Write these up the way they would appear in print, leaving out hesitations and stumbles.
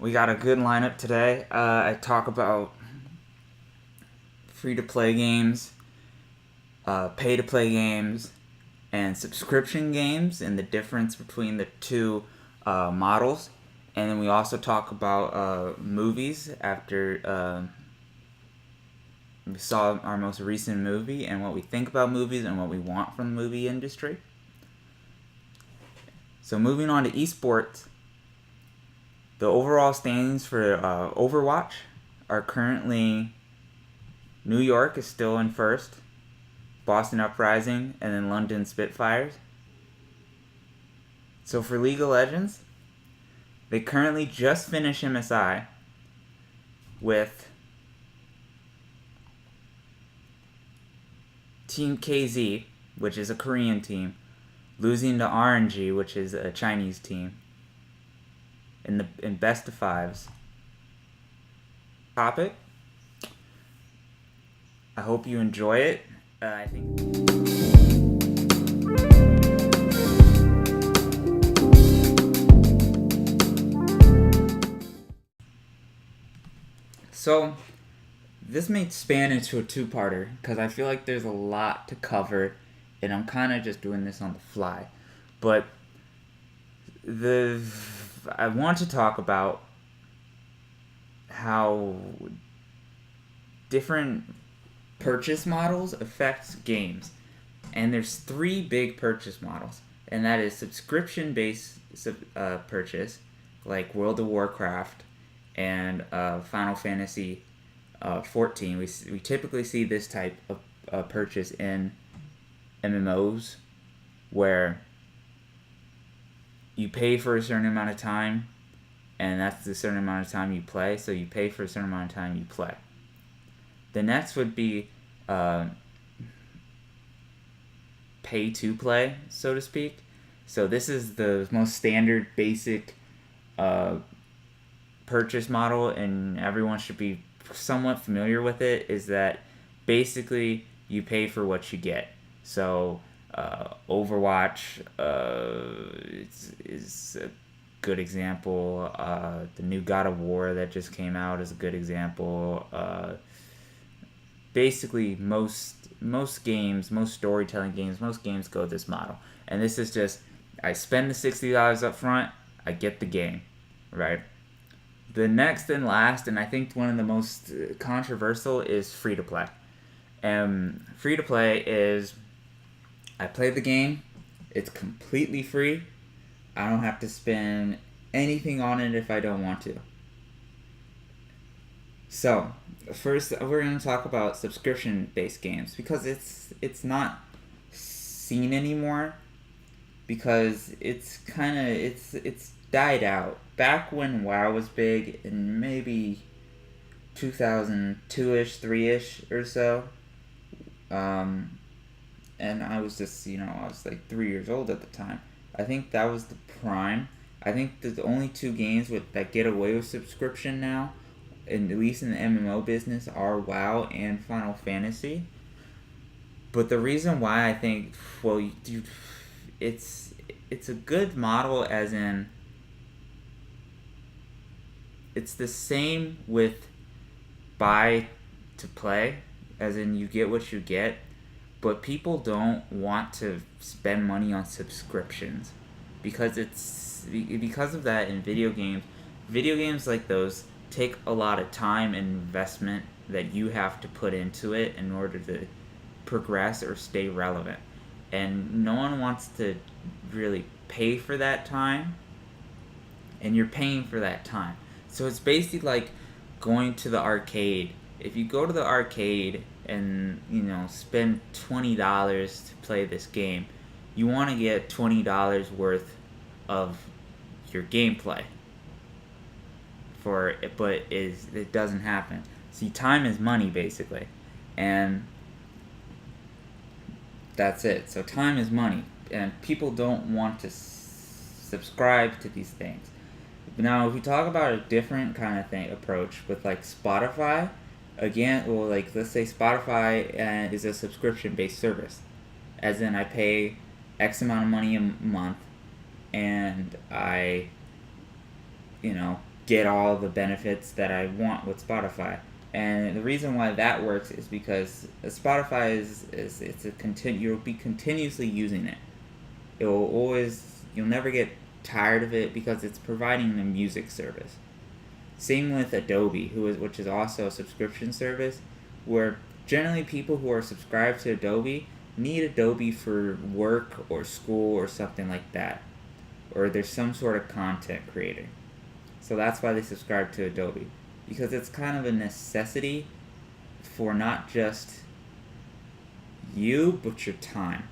We got a good lineup today. I talk about free-to-play games, pay-to-play games, and subscription games, and the difference between the two models. And then we also talk about movies after we saw our most recent movie and what we think about movies and what we want from the movie industry. So moving on to esports, the overall standings for Overwatch are currently New York is still in first, Boston Uprising, and then London Spitfires. So for League of Legends, they currently just finished MSI with Team KZ, which is a Korean team, losing to RNG, which is a Chinese team, in best of fives. Topic. I hope you enjoy it. I think. So, this may span into a two-parter because I feel like there's a lot to cover, and I'm kind of just doing this on the fly. But I want to talk about how different purchase models affect games, and there's three big purchase models, and that is subscription-based purchase, like World of Warcraft and Final Fantasy 14. We typically see this type of purchase in MMOs, where you pay for a certain amount of time, and that's the certain amount of time you play. So you pay for a certain amount of time you play. The next would be pay to play, so to speak. So this is the most standard, basic purchase model, and everyone should be somewhat familiar with it. Is that basically you pay for what you get. So Overwatch is a good example. The new God of War that just came out is a good example. Basically, most games, most storytelling games, most games go this model. And this is just, I spend the $60 up front, I get the game, right? The next and last, and I think one of the most controversial, is free-to-play. Free-to-play is, I play the game, it's completely free, I don't have to spend anything on it if I don't want to. So, first we're going to talk about subscription-based games, because it's not seen anymore, because it's died out. Back when WoW was big, in maybe 2002-ish, 3-ish or so, and I was just, I was like 3 years old at the time. I think that was the prime. I think the only two games that get away with subscription now, at least in the MMO business, are WoW and Final Fantasy. But the reason why I think, it's a good model, as in, it's the same with buy to play, as in you get what you get, but people don't want to spend money on subscriptions because of that. In video games like those take a lot of time and investment that you have to put into it in order to progress or stay relevant, and no one wants to really pay for that time, and you're paying for that time. So it's basically like going to the arcade. If you go to the arcade and spend $20 to play this game, you want to get $20 worth of your gameplay for it, but it doesn't happen. See, time is money, basically, and that's it. So time is money, and people don't want to subscribe to these things. Now, if we talk about a different kind of approach with like Spotify, again, well, like let's say Spotify is a subscription-based service, as in I pay X amount of money a month, and I, get all the benefits that I want with Spotify. And the reason why that works is because Spotify is it's a you'll be continuously using it. You'll never get tired of it because it's providing a music service. Same with Adobe, which is also a subscription service, where generally people who are subscribed to Adobe need Adobe for work or school or something like that, or there's some sort of content creator. So that's why they subscribe to Adobe, because it's kind of a necessity for not just you but your time.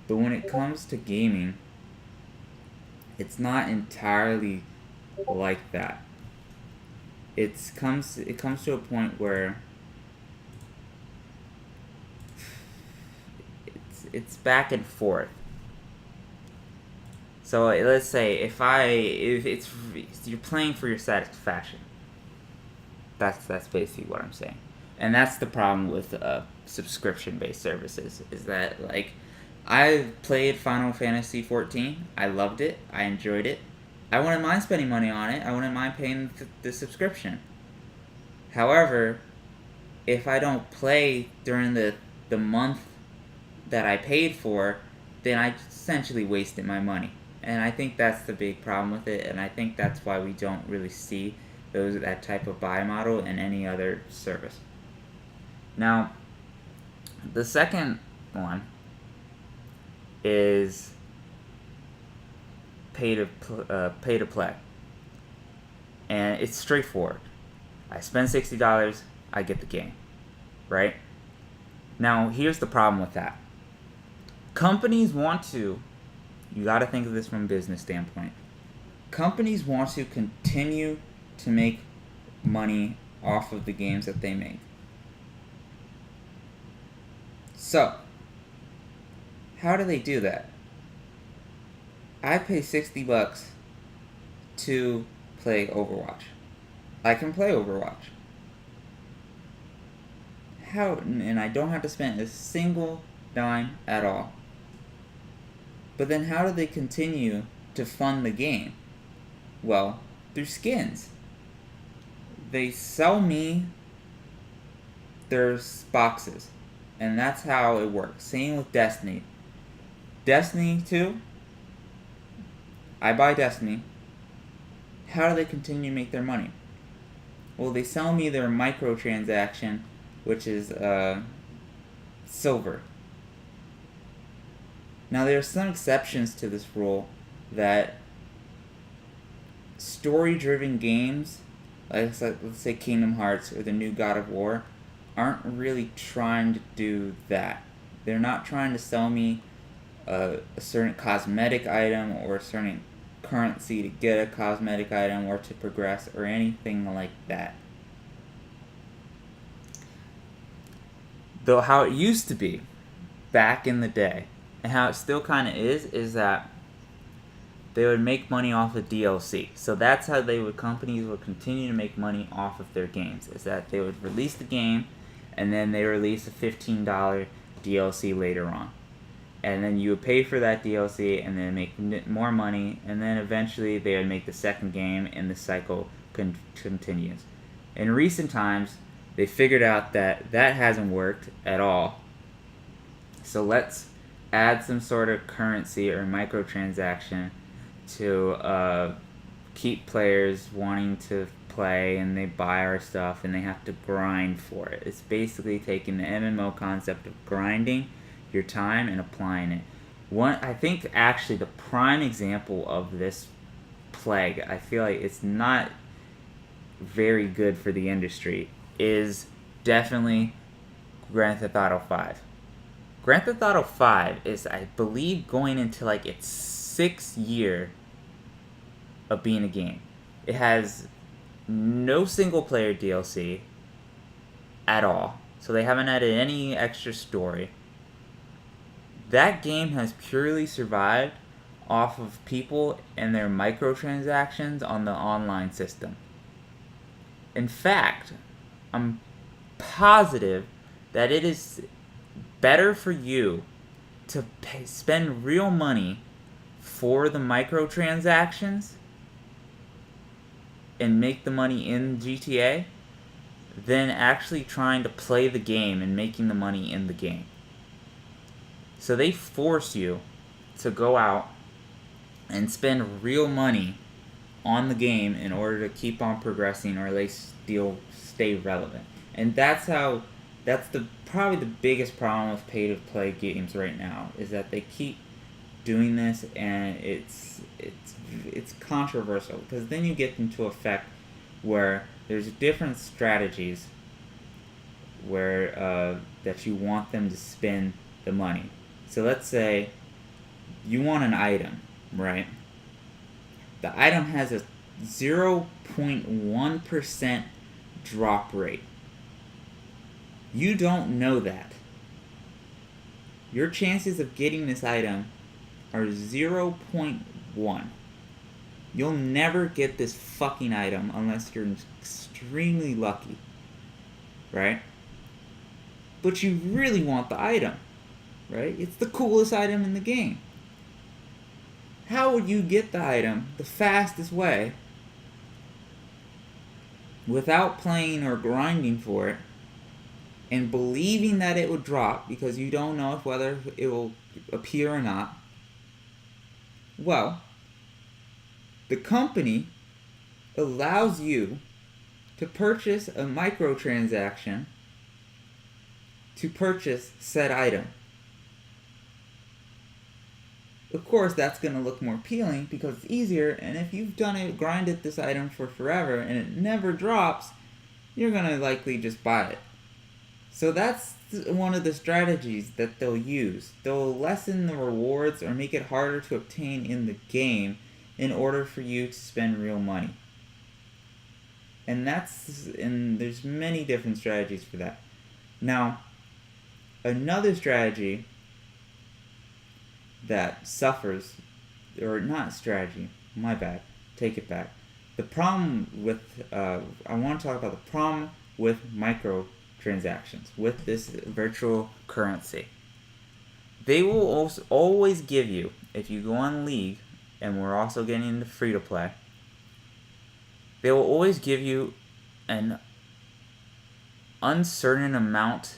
But when it comes to gaming, it's not entirely like that. It comes to a point where it's back and forth. So let's say if you're playing for your satisfaction. That's basically what I'm saying, and that's the problem with subscription-based services. Is that like I played Final Fantasy 14. I loved it. I enjoyed it. I wouldn't mind spending money on it. I wouldn't mind paying the subscription. However, if I don't play during the month that I paid for, then I essentially wasted my money. And I think that's the big problem with it, and I think that's why we don't really see that type of buy model in any other service. Now, the second one is pay to play, and it's straightforward. I spend $60, I get the game, right? Now, here's the problem with that. Companies want to, you got to think of this from a business standpoint. Companies want to continue to make money off of the games that they make. So, how do they do that? I pay $60 to play Overwatch. I can play Overwatch. And I don't have to spend a single dime at all. But then how do they continue to fund the game? Well, through skins. They sell me their boxes, and that's how it works. Same with Destiny. Destiny 2, I buy Destiny. How do they continue to make their money? Well, they sell me their microtransaction, which is silver. Now, there are some exceptions to this rule that story-driven games, let's say Kingdom Hearts or the new God of War, aren't really trying to do that. They're not trying to sell me a certain cosmetic item or a certain currency to get a cosmetic item or to progress or anything like that. Though how it used to be back in the day, and how it still kind of is that they would make money off of DLC. So that's how companies would continue to make money off of their games, is that they would release the game, and then they release a $15 DLC later on. And then you would pay for that DLC, and then make more money, and then eventually they would make the second game, and the cycle continues. In recent times, they figured out that hasn't worked at all. So let's add some sort of currency or microtransaction to keep players wanting to play, and they buy our stuff and they have to grind for it. It's basically taking the MMO concept of grinding your time and applying it. I think actually the prime example of this plague, I feel like it's not very good for the industry, is definitely Grand Theft Auto 5. Grand Theft Auto 5 is, I believe, going into like its 6th year of being a game. It has no single player DLC at all, so they haven't added any extra story. That game has purely survived off of people and their microtransactions on the online system. In fact, I'm positive that it is better for you to spend real money for the microtransactions and make the money in GTA than actually trying to play the game and making the money in the game. So they force you to go out and spend real money on the game in order to keep on progressing, or they still stay relevant. And that's the probably the biggest problem with pay to play games right now, is that they keep doing this, and it's controversial, because then you get into effect where there's different strategies where that you want them to spend the money. So let's say you want an item, right? The item has a 0.1% drop rate. You don't know that. Your chances of getting this item are 0.1. You'll never get this fucking item unless you're extremely lucky, right? But you really want the item, right? It's the coolest item in the game. How would you get the item the fastest way without playing or grinding for it and believing that it would drop because you don't know whether it will appear or not? Well, the company allows you to purchase a microtransaction to purchase said item. Of course, that's going to look more appealing because it's easier, and if you've grinded this item for forever and it never drops, you're going to likely just buy it. So that's one of the strategies that they'll use. They'll lessen the rewards or make it harder to obtain in the game in order for you to spend real money. And there's many different strategies for that. Now, another strategy that suffers, or not strategy, my bad, take it back. The problem with, I want to talk about the problem with microtransactions, with this virtual currency. They will also always give you, if you go on League, and we're also getting into free to play, they will always give you an uncertain amount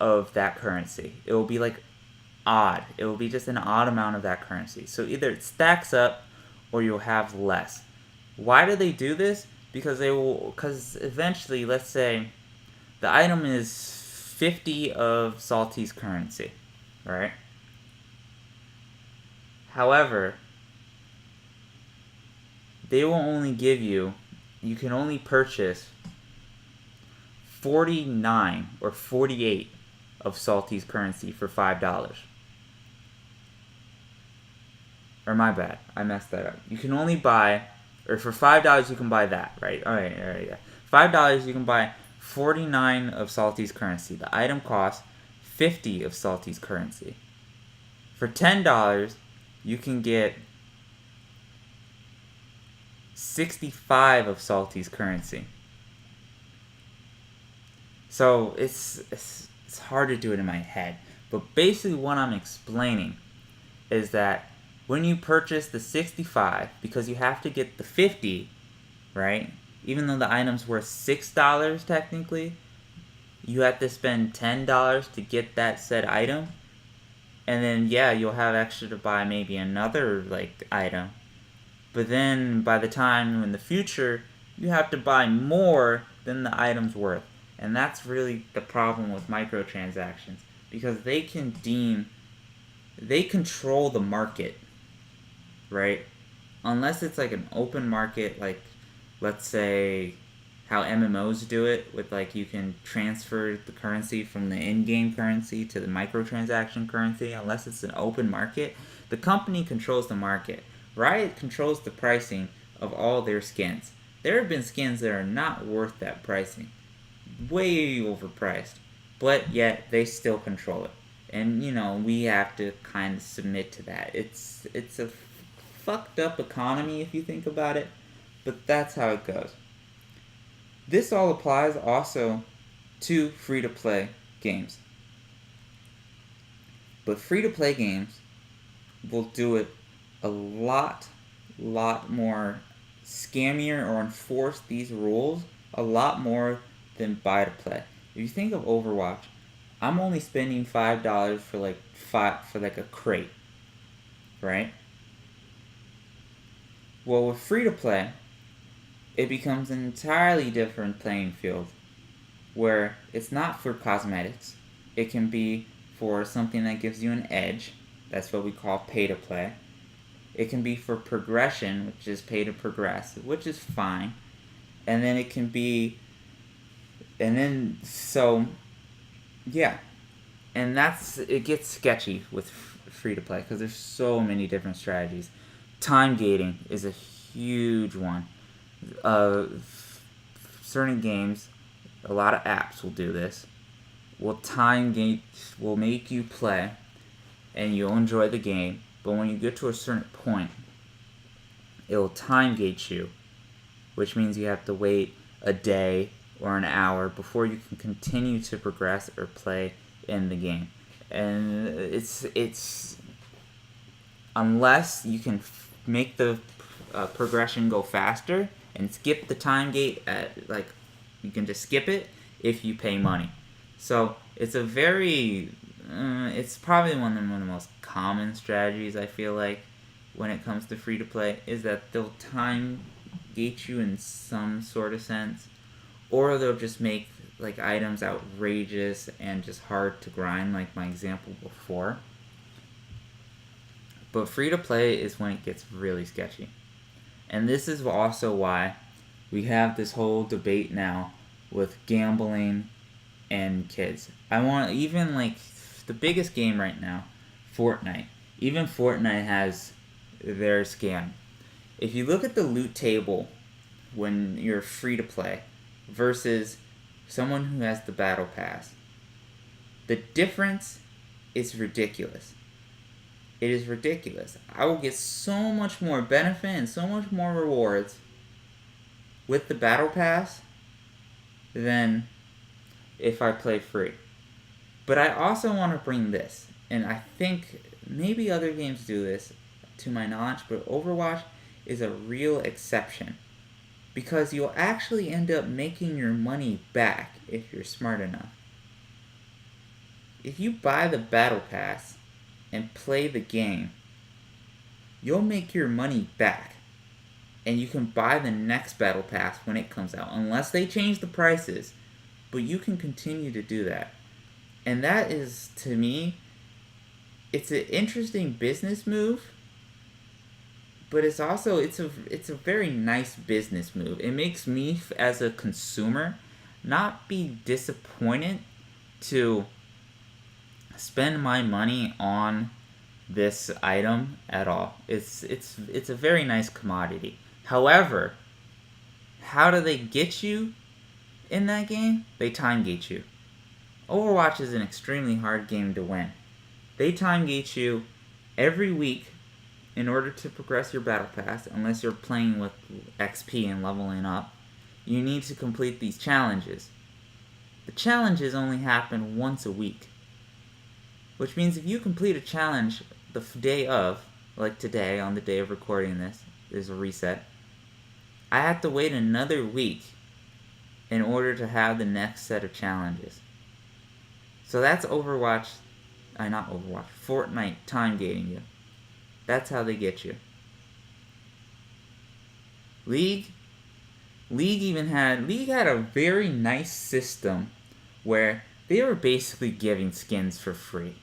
of that currency. It will be like odd. It will be just an odd amount of that currency. So either it stacks up or you'll have less. Why do they do this? Because eventually, let's say the item is 50 of Salty's currency, right? However, they will only give you can only purchase 49 or 48 of Salty's currency for $5. Or my bad, I messed that up. You can only buy, or for $5 you can buy that, right? Alright, yeah. $5 you can buy 49 of Salty's currency. The item costs 50 of Salty's currency. For $10, you can get 65 of Salty's currency. So it's hard to do it in my head. But basically what I'm explaining is that when you purchase the 65, because you have to get the 50, right? Even though the item's worth $6 technically, you have to spend $10 to get that said item. And then, yeah, you'll have extra to buy maybe another, item. But then, by the time in the future, you have to buy more than the item's worth. And that's really the problem with microtransactions. Because they control the market, right? Unless it's like an open market, like, let's say, how MMOs do it, with you can transfer the currency from the in-game currency to the microtransaction currency. Unless it's an open market, the company controls the market. Riot controls the pricing of all their skins. There have been skins that are not worth that pricing, way overpriced, but yet they still control it. And we have to kind of submit to that. It's a fucked up economy if you think about it, but that's how it goes. This all applies also to free-to-play games. But free-to-play games will do it a lot more scammier or enforce these rules a lot more than buy to play. If you think of Overwatch, I'm only spending $5 for like a crate, right? Well, with free to play, it becomes an entirely different playing field where it's not for cosmetics. It can be for something that gives you an edge. That's what we call pay to play. It can be for progression, which is pay to progress, which is fine. And then it can be, and then, so, yeah. And it gets sketchy with free to play because there's so many different strategies. Time gating is a huge one. Certain games, a lot of apps will do this. Will make you play, and you'll enjoy the game. But when you get to a certain point, it will time gate you, which means you have to wait a day or an hour before you can continue to progress or play in the game. And it's unless you can make the progression go faster and skip the time gate you can just skip it if you pay money. So it's a very it's probably one of the most common strategies, I feel like, when it comes to free to play, is that they'll time gate you in some sort of sense, or they'll just make like items outrageous and just hard to grind, like my example before. But free to play is when it gets really sketchy. And this is also why we have this whole debate now with gambling and kids. I want, even like the biggest game right now, Fortnite. Even Fortnite has their scam. If you look at the loot table when you're free to play versus someone who has the battle pass, the difference is ridiculous. It is ridiculous. I will get so much more benefit and so much more rewards with the battle pass than if I play free. But I also want to bring this, and I think maybe other games do this to my knowledge, but Overwatch is a real exception. Because you'll actually end up making your money back if you're smart enough. If you buy the battle pass and play the game, you'll make your money back. And you can buy the next battle pass when it comes out, unless they change the prices. But you can continue to do that. And that is, to me, it's an interesting business move, but it's also it's a very nice business move. It makes me, as a consumer, not be disappointed to spend my money on this item at all. It's a very nice commodity. However, how do they get you in that game? They time gate you. Overwatch is an extremely hard game to win. They time gate you every week in order to progress your battle pass, unless you're playing with XP and leveling up. You need to complete these challenges. The challenges only happen once a week, which means if you complete a challenge the day of, like today, on the day of recording this, there's a reset, I have to wait another week in order to have the next set of challenges. So that's Fortnite time gating you. That's how they get you. League had a very nice system where they were basically giving skins for free.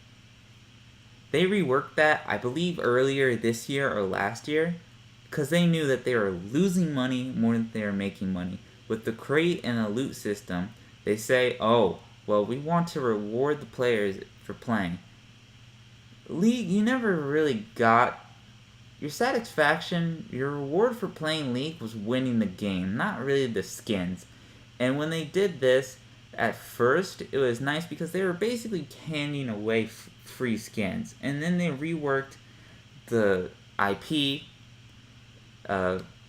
They reworked that, I believe, earlier this year or last year, because they knew that they were losing money more than they were making money. With the crate and the loot system, they say, oh, well, we want to reward the players for playing. League, you never really got your satisfaction. Your reward for playing League was winning the game, not really the skins. And when they did this, at first, it was nice because they were basically handing away free skins. And then they reworked the IP,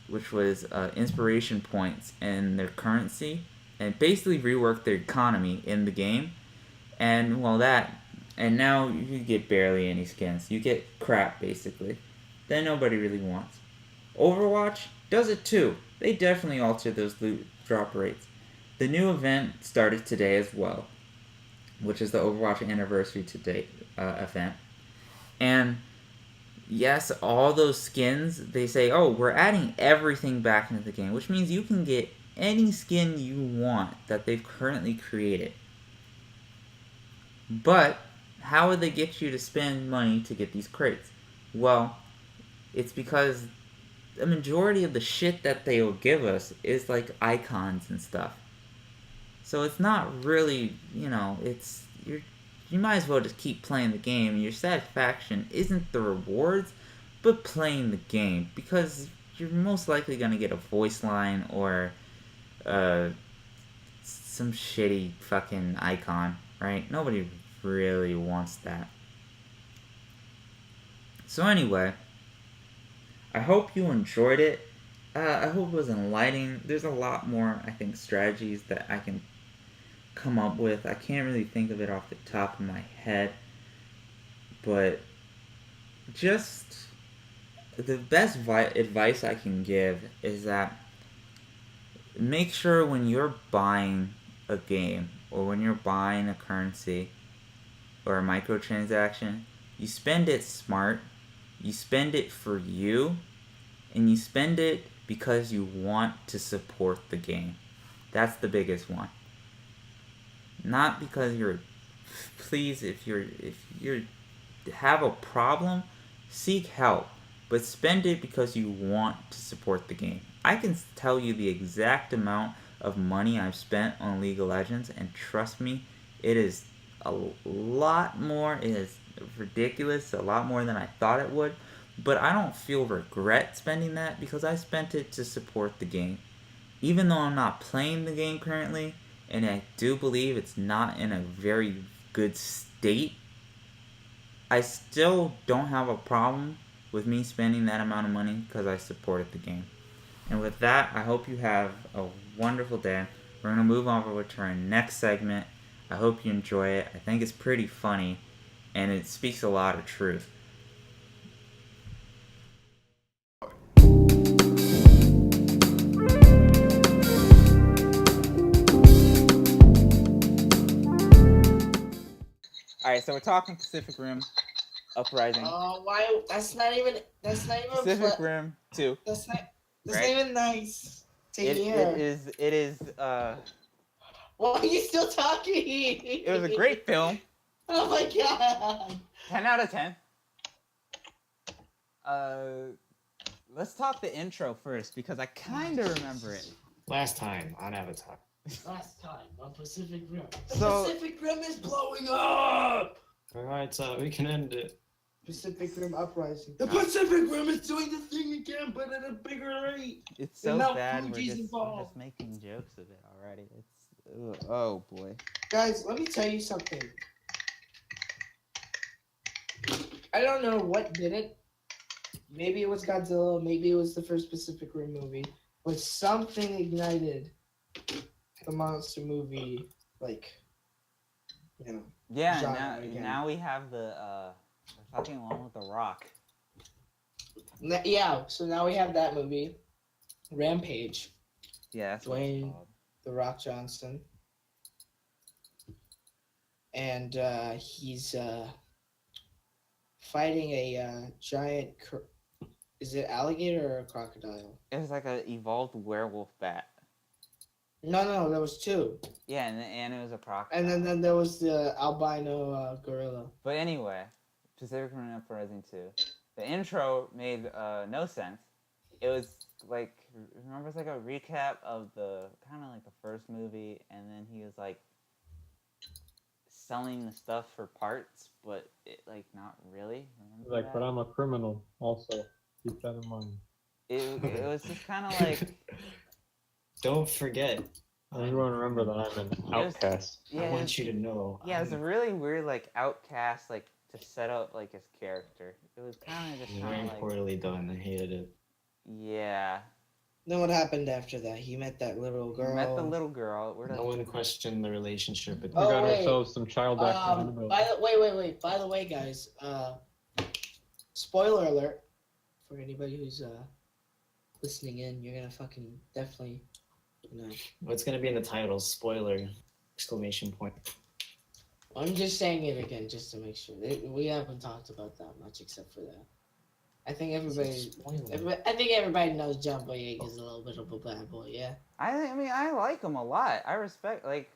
which was inspiration points, and their currency, and basically reworked their economy in the game. And and now you get barely any skins. You get crap, basically, that nobody really wants. Overwatch, does it too. They definitely alter those loot drop rates. The new event started today as well, which is the Overwatch Anniversary Today event. And yes, all those skins, they say, oh, we're adding everything back into the game, which means you can get any skin you want that they've currently created. But how would they get you to spend money to get these crates? Well, it's because the majority of the shit that they'll give us is like icons and stuff. So it's not really, you might as well just keep playing the game. Your satisfaction isn't the rewards, but playing the game, because you're most likely gonna get a voice line or uh, some shitty fucking icon, right? Nobody really wants that. So anyway, I hope you enjoyed it. I hope it was enlightening. There's a lot more, I think, strategies that I can come up with. I can't really think of it off the top of my head, but just the best advice I can give is that make sure when you're buying a game or when you're buying a currency or a microtransaction, you spend it smart, you spend it for you, and you spend it because you want to support the game. That's the biggest one. Not because you're please if you're have a problem, seek help, but spend it because you want to support the game. I can tell you the exact amount of money I've spent on League of Legends, and trust me, it is a lot more. It is ridiculous, a lot more than I thought it would. But I don't feel regret spending that because I spent it to support the game. Even though I'm not playing the game currently, and I do believe it's not in a very good state, I still don't have a problem with me spending that amount of money because I supported the game. And with that, I hope you have a wonderful day. We're going to move over to our next segment. I hope you enjoy it. I think it's pretty funny, and it speaks a lot of truth. Alright, so we're talking Pacific Rim Uprising. Oh, why? That's not even. Pacific Rim 2. That's not Right? even nice to It hear. is, Why are you still talking? it was a great film. Oh my god. 10 out of 10. Let's talk the intro first because I kind of remember it. Last time on Avatar. Last time on Pacific Rim. So- Pacific Rim is blowing up. Alright, so we can end it. Pacific Rim Uprising. The Pacific Rim is doing the thing again, but at a bigger rate. It's so And now bad we're Fuji's just involved. making jokes of it already. It's oh boy. Guys, let me tell you something. I don't know what did it. Maybe it was Godzilla, maybe it was the first Pacific Rim movie, but something ignited the monster movie, like, Yeah, genre again. now we have the fucking one with the Rock. Yeah, so now we have that movie, Rampage, Yeah, that's what it's Dwayne called. The Rock Johnson, and he's fighting a giant. Is it alligator or a crocodile? It was like an evolved werewolf bat. No, there was two, Yeah, and it was a crocodile. and then there was the albino gorilla. But anyway, Pacific Rim Uprising 2. The intro made no sense. It was like, remember, it's like a recap of the kind of like the first movie, and then he was like selling the stuff for parts, but it like not really. Remember Like, that? but I'm a criminal also. Keep that in mind. It was just kind of like, Don't forget. Everyone remember that I'm an was- outcast. yeah, I want you to know. yeah, it was a really weird like outcast like to set up like his character. It was kind of just Very kind of like, poorly done. I hated it. yeah. Then what happened after that? He met that little girl. Met the little girl. No one questioned the relationship We between got wait. ourselves some child actors in the middle. Wait. By the way, guys, spoiler alert for anybody who's listening in, you're gonna fucking definitely, you know. What's gonna be in the title? Spoiler! Exclamation point. I'm just saying it again just to make sure. We haven't talked about that much except for that. I think everybody knows John Boyega is a little bit of a bad boy. Yeah. I mean, I like him a lot. I respect like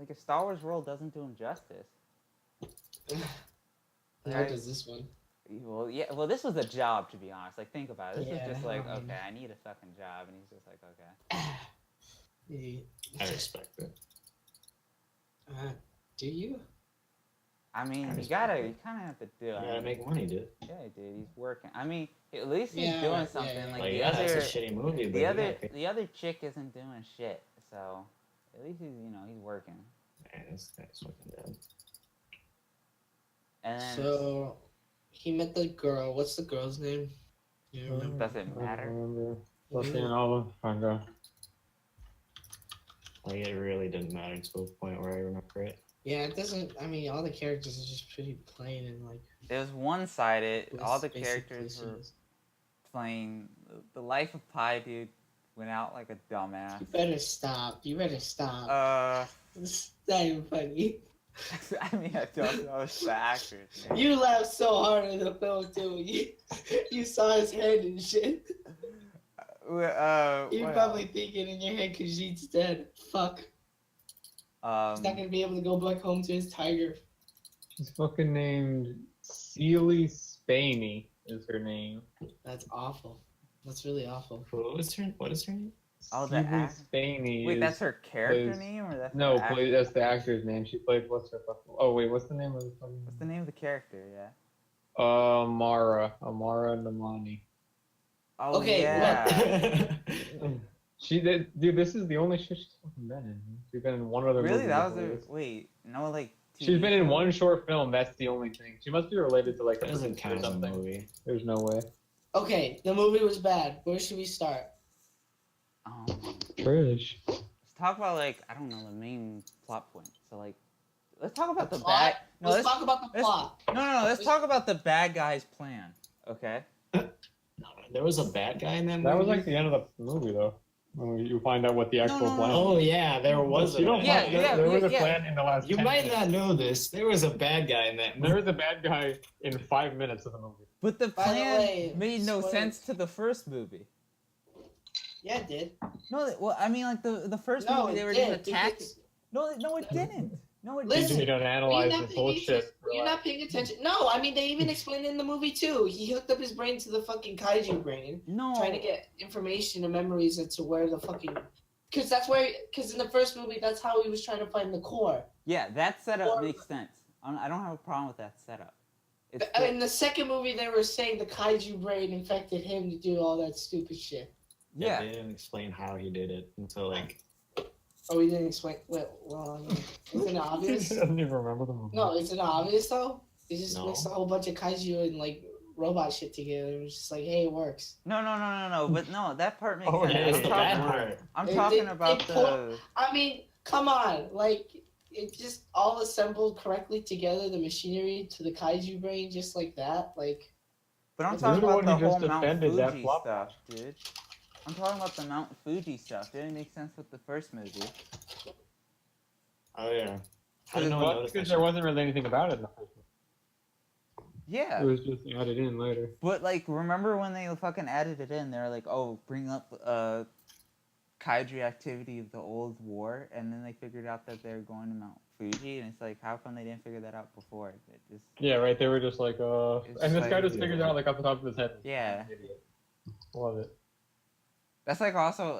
a Star Wars world doesn't do him justice. How does this one? Well, yeah. Well, this was a job, to be honest. Like, think about it. This Yeah, was just like, I mean- okay, I need a fucking job, and he's just like, okay. I respect it. Do you? I mean, I you respect kind it. of have to do it. You gotta make money, dude. Yeah, dude, he's working. I mean, at least he's Yeah, doing yeah, something. yeah. Like Like, the yeah, other, that's a shitty movie, but the other chick isn't doing shit. So at least he's working. Man, this guy's fucking dead. And then So he met the girl. What's the girl's name? You remember? does it I matter? don't remember. Lucy and Olive. Fine guy. Like, it really didn't matter to the point where I remember it. Yeah, it doesn't. I mean, all the characters are just pretty plain and like. It was one-sided. All the basic characters were cliches. playing the life of Pi, dude. Went out like a dumbass. You better stop. You better stop. It's not even funny. I mean, I don't know it's the actors. Man. You laughed so hard in the film too. You saw his head and shit. You're what probably thinking in your head, Khajiit's dead. Fuck. else? He's not gonna be able to go back home to his tiger. She's fucking named Sealy Spaney is her name. That's awful. That's really awful. What is her name? Oh, the Sealy act- Spaney. Wait, is, that's her character plays- name, or that's No, the act- that's the actor's name. She played what's her fucking? Oh wait, what's the name of the fucking? What's the name of the character? Yeah. Amara Namani. Oh Okay, yeah. She did, dude. This is the only shit she's fucking been in. She's been in one other movie. Really? That was before a this. wait. No, like. She's TV been in show? one short film. That's the only thing. She must be related to like a That doesn't producer or count as a something. movie. There's no way. Okay, the movie was bad. Where should we start? Trash. Let's talk about like I don't know the main plot point. So like, let's talk about the Plot? bad. No, Let's talk about the let's- plot. No. Let's talk about the bad guy's plan. Okay. There was a bad guy in that movie? That was like the end of the movie, though. When you find out what the actual no, plan. Oh, yeah, there was a You don't bad Yeah, find, guy. yeah, there was a yeah. plan in the last. You 10 might minutes. not know this. There was a bad guy in that movie. There was a bad guy in 5 minutes of the movie. But the By the plan way, made no spoilers. sense to the first movie. Yeah, it did. No, well, I mean like the first No, movie they it were did. just attacked. because- No, it didn't. No, it Listen, didn't. You don't Were analyze you this not whole paying shit. attention? Were you not paying attention? No, I mean they even explained it in the movie too. He hooked up his brain to the fucking kaiju brain, No. trying to get information and memories as to where the fucking. Because in the first movie, that's how he was trying to find the core. Yeah, that setup Or- makes sense. I don't have a problem with that setup. It's In the second movie, they were saying the kaiju brain infected him to do all that stupid shit. yeah. They didn't explain how he did it until like. Oh, we didn't explain. Well, I mean, isn't it obvious? He doesn't even remember the movie. No, isn't it obvious though? He just No. mixed a whole bunch of kaiju and like robot shit together. It was just like, hey, it works. No. But no, that part makes Oh, sense. yeah, That's I'm the talking, bad part. I'm It- talking it- about it the. I mean, come on, like it just all assembled correctly together, the machinery to the kaiju brain, just like that. Like, But I'm You're talking the about one the who just whole Mount defended that Fuji flop. stuff, dude. I'm talking about the Mount Fuji stuff. Didn't make sense with the first movie. Oh, yeah. How Because did no one notice that there shit? wasn't really anything about it in the first one. Yeah. It was just added in later. But like, remember when they fucking added it in? They were like, "Oh, bring up kaiju activity of the old war," and then they figured out that they're going to Mount Fuji, and it's like, how come they didn't figure that out before? It just Yeah, right. They were just like, It's and this like- guy just figures it out like off the top of his head. Yeah. Idiot. Love it. that's like also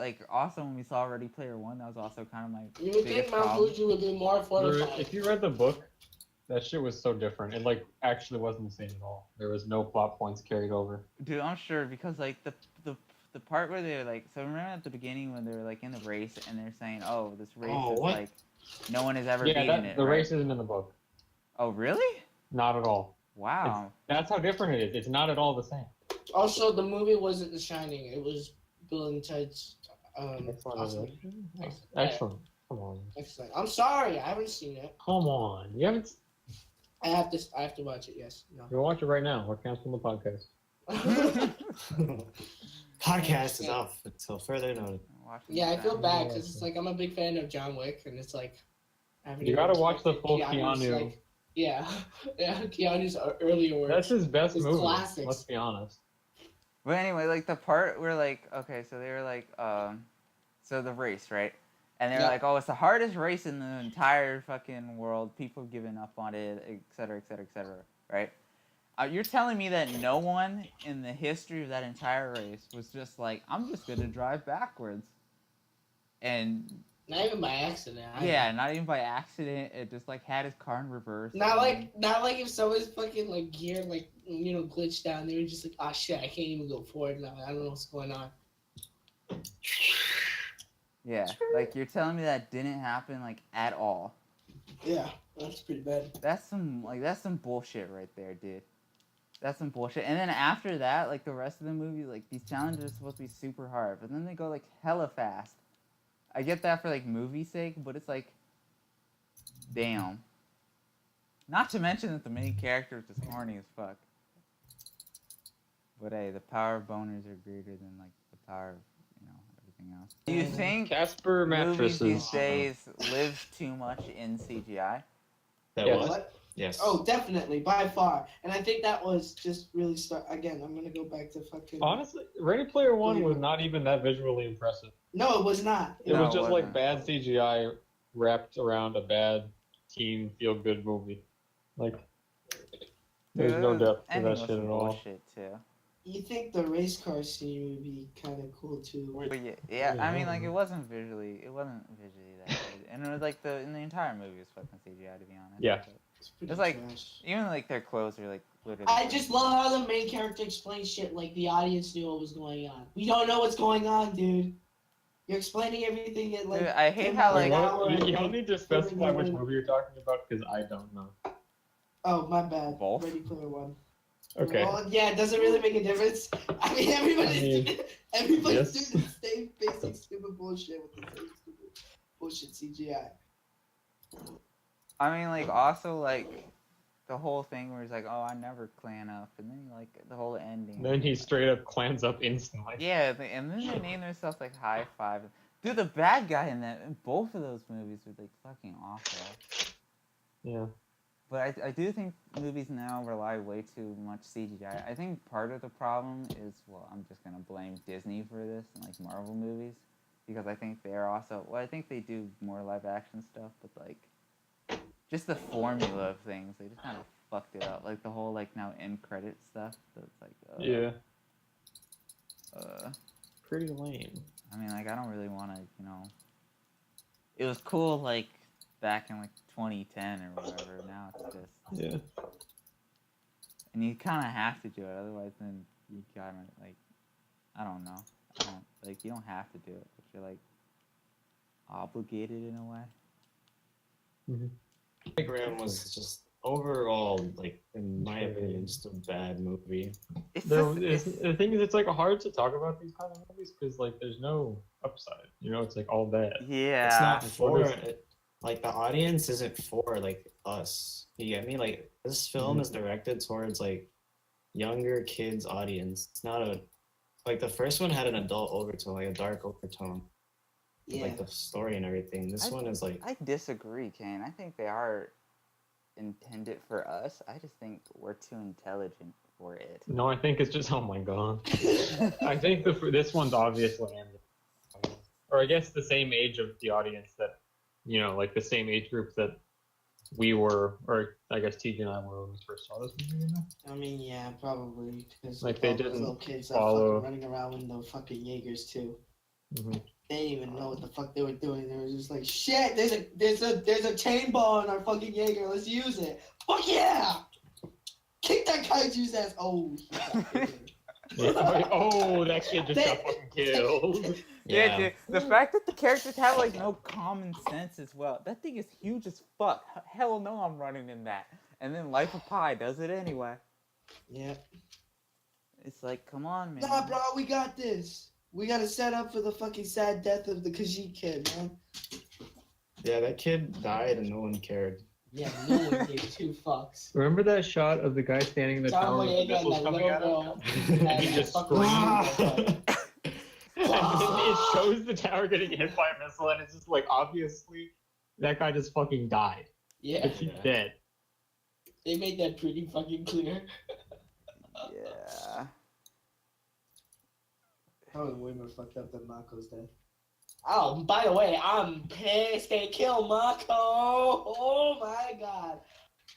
when we saw Ready Player One, that was also kind of my you would biggest think Mount problem. Fuji would be more fortified. If you read the book, that shit was so different. It like actually wasn't the same at all. There was no plot points carried over. Dude, I'm sure because like the part where they're like, so remember at the beginning when they were like in the race and they're saying, "Oh, this race Oh, is what? like no one has ever Yeah, beaten it." the right? race isn't in the book. Oh, really? Not at all. Wow. That's how different it is. It's not at all the same. Also, the movie wasn't The Shining. It was Bill and Ted's. Excellent. Yeah. Excellent. Come on. Excellent. I'm sorry, I haven't seen it. Come on. You haven't. I have to watch it. Yes. No. You watch it right now. We're canceling the podcast. Podcast is off until further notice. Watching Yeah, I that. feel bad because it's like I'm a big fan of John Wick, and it's like I haven't You even gotta watch the respected full Keanu's, Keanu. Like, yeah, Keanu's earlier work. That's his best His movie. classics. Let's be honest. But anyway, like the part where like, okay, so they were like, so the race, right? And they were Yeah. like, oh, it's the hardest race in the entire fucking world. People have given up on it, et cetera, et cetera, et cetera, right? You're telling me that no one in the history of that entire race was just like, I'm just gonna drive backwards, and Not even by accident. yeah, not even by accident. It just like had his car in reverse. Not like if someone's fucking like gear like glitched down. They were just like, oh shit, I can't even go forward now. I don't know what's going on. Yeah, like you're telling me that didn't happen like at all. Yeah, that's pretty bad. That's some bullshit right there, dude. That's some bullshit. And then after that, like the rest of the movie, like these challenges are supposed to be super hard, but then they go like hella fast. I get that for like movie's sake, but it's like, damn. Not to mention that the main character is just horny as fuck. But hey, the power of boners are greater than like the power of everything else. Do you think Casper movies these mattresses. days live too much in CGI? That Yeah. was? What? Yes. Oh, definitely, by far. And I think that was just really again, I'm gonna go back to fucking. Honestly, Ready Player One was not even that visually impressive. No, it was not. It No, was it just like wasn't. bad CGI wrapped around a bad teen feel-good movie. Like, there's no depth to that shit at all. Bullshit too. You think the race car scene would be kind of cool too? But yeah, I mean, like it wasn't visually that good, and it was like in the entire movie was fucking CGI to be honest. Yeah. But It's pretty it's like trash. even like their clothes are like literally. I just love how the main character explains shit like the audience knew what was going on. We don't know what's going on, dude. You're explaining everything at like. Dude, I hate 10 how, miles like- an hour You and, don't like, need to specify which movie you're talking about because I don't know. Oh, my bad. Both? Ready Player One. Okay. Well, yeah, it doesn't really make a difference. I mean, everybody's yes. doing the same basic stupid bullshit with the same stupid bullshit CGI. I mean, like also like the whole thing where he's like, "Oh, I never clan up," and then like the whole ending. Then he straight up clans up instantly. Yeah, and then they name themselves like High Five. Dude, the bad guy in both of those movies were like fucking awful. Yeah. But I do think movies now rely way too much CGI. I think part of the problem is, well, I'm just gonna blame Disney for this and like Marvel movies, because I think they're also, well, I think they do more live action stuff, but like just the formula of things, they just kind of fucked it up. Like the whole like now end credit stuff. So it's like Yeah. Pretty lame. I mean, like I don't really want to, It was cool like back in like 2010 or whatever. Now it's just. Yeah. And you kind of have to do it, otherwise then you gotta, like, I don't know. You don't have to do it, but you're, like, obligated in a way. Playground was just overall, like, in my opinion, just a bad movie. It's The thing is, it's like hard to talk about these kind of movies because like there's no upside. It's like all bad. yeah. It's not for is- it. Like the audience isn't for like us. You get me? Like this film is directed towards like younger kids' audience. It's not like the first one had an adult overtone, like a dark overtone, with, Yeah. like the story and everything. This one is like I disagree, Kane. I think they are intended for us. I just think we're too intelligent for it. No, I think it's just oh my god. I think this one's obviously aimed, or I guess the same age of the audience that like the same age group that we were, or I guess TJ and I were when we first saw this movie. I mean, yeah, probably. Because Like, they all those didn't little kids follow- are fucking running around with the fucking Jaegers too. Mm-hmm. They didn't even know what the fuck they were doing. They were just like, shit, there's a chain ball in our fucking Jaeger. Let's use it. Fuck yeah! Kick that kaiju's ass. Oh, he got killed. Oh, that kid just got fucking killed. Yeah, dude. The fact that the characters have like no common sense as well. That thing is huge as fuck. Hell no, I'm running in that. And then Life of Pi does it anyway. Yeah. It's like, come on, man. Nah, bro, we got this. We gotta set up for the fucking sad death of the Khajiit kid, man. yeah, that kid died and no one cared. Yeah, no one gave two fucks. Remember that shot of the guy standing in the John tower with the Boyega and missiles that coming little at him? girl. And he had just fucking screamed. And then it shows the tower getting hit by a missile, and it's just like, obviously, that guy just fucking died. Yeah, He's dead. they made that pretty fucking clear. Yeah. That was way more fucked up than Mako's death. Oh, by the way, I'm pissed they killed Mako. Oh my god.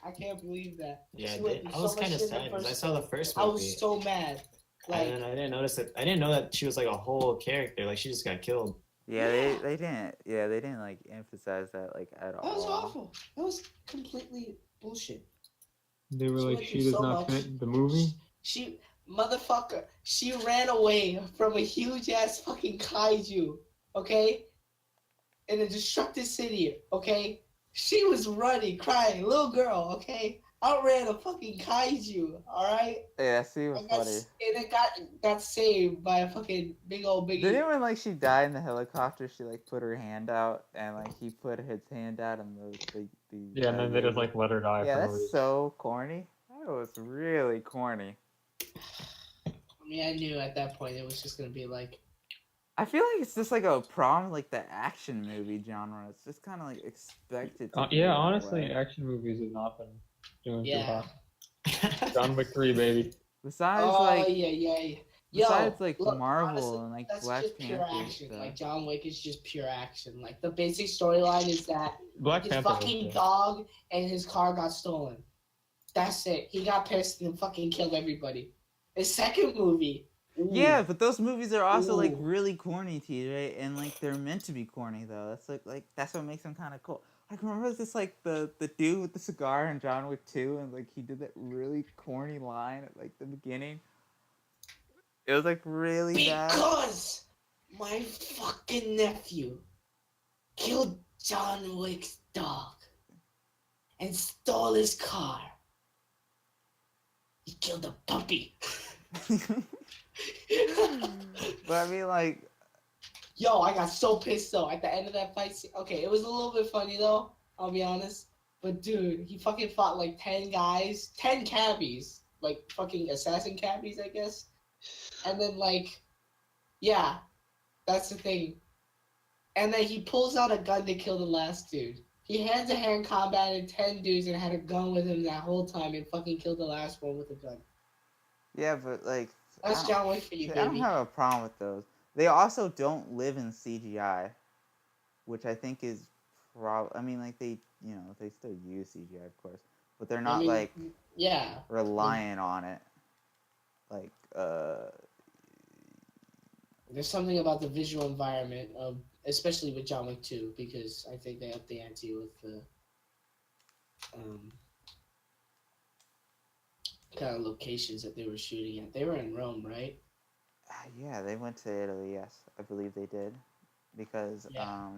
I can't believe that. Yeah, She went through I was so much kind of shit in the sad because I first saw the film. first I movie. was so mad. Like, And then I didn't notice it. I didn't know that she was like a whole character. Like she just got killed. Yeah, they didn't like emphasize that like at all. that was awful. That was completely bullshit. They were She like, went she through does so not much. fit the movie. She, motherfucker, she ran away from a huge ass fucking kaiju, okay? In a destructive city, okay? She was running, crying, little girl, okay? Outran a fucking kaiju, alright? Yeah, she was And funny. it got saved by a fucking big old biggie. Didn't when like she died in the helicopter, she like put her hand out and like he put his hand out and the Yeah, and then they just like let her die. yeah, for no that's reason. so corny. That was really corny. I mean, I knew at that point it was just gonna be like, I feel like it's just like a problem like the action movie genre. It's just kind of like expected. To be Yeah, that honestly, way. action movies have not been doing too yeah. hot. John Wick 3, baby. Besides Oh, like yeah. besides like look, Marvel honestly, and like that's Black just pure Panther action. stuff. Like John Wick is just pure action. Like the basic storyline is that Black his Panther. fucking was dog and his car got stolen. That's it. He got pissed and fucking killed everybody. His second movie. Ooh, Yeah, but those movies are also like Ooh. really corny to you, right? And like they're meant to be corny though. That's like that's what makes them kind of cool. Like remember this like the dude with the cigar in John Wick 2 and like he did that really corny line at like the beginning. It was like really bad. Because my fucking nephew killed John Wick's dog and stole his car. He killed a puppy. But I mean like Yo, I got so pissed though at the end of that fight scene. Okay, it was a little bit funny though, I'll be honest. But dude, he fucking fought like 10 guys, 10 cabbies, like fucking assassin cabbies, I guess. And then like, yeah, that's the thing. And then he pulls out a gun to kill the last dude. He hand-to-hand combated 10 dudes and had a gun with him that whole time and fucking killed the last one with a gun. yeah, but like That's John Wick for you, I don't baby. have a problem with those. They also don't live in CGI, which I think is I mean, like they still use CGI, of course, but they're not like yeah, reliant on it. Like there's something about the visual environment of, especially with John Wick 2, because I think they upped the ante with the kind of locations that they were shooting at. They were in Rome, right? yeah, they went to Italy. Yes, I believe they did, because Yeah.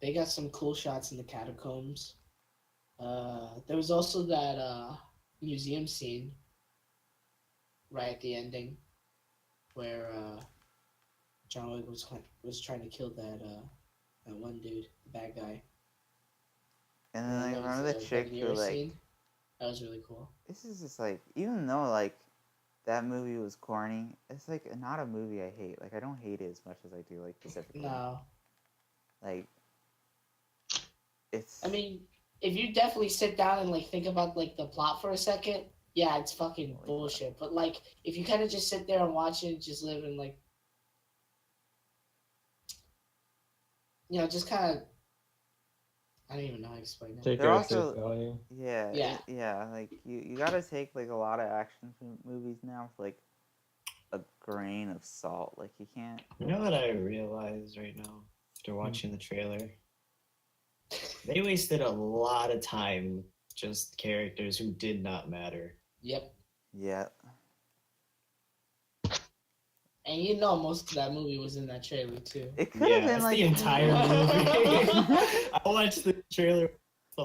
They got some cool shots in the catacombs. There was also that museum scene right at the ending where John Wick was trying to kill that one dude, the bad guy. and then like, that was remember the chick who like scene? That was really cool. this is just like even though like that movie was corny, it's like not a movie I hate. Like I don't hate it as much as I do like Pacific Rim. No. Like it's. I mean, if you definitely sit down and like think about like the plot for a second, yeah, it's fucking bullshit. But like, if you kind of just sit there and watch it, and just live in like, you know, just kind of. I don't even know how to explain that. Take They're it at face also- value. Yeah, Yeah. yeah. Like you gotta take like a lot of action movies now with like a grain of salt. Like you can't. You know what I realize right now after watching the trailer? They wasted a lot of time just characters who did not matter. Yep. Yeah. And you know, most of that movie was in that trailer too. It could Yeah, have been that's like the entire movie. I watched the trailer.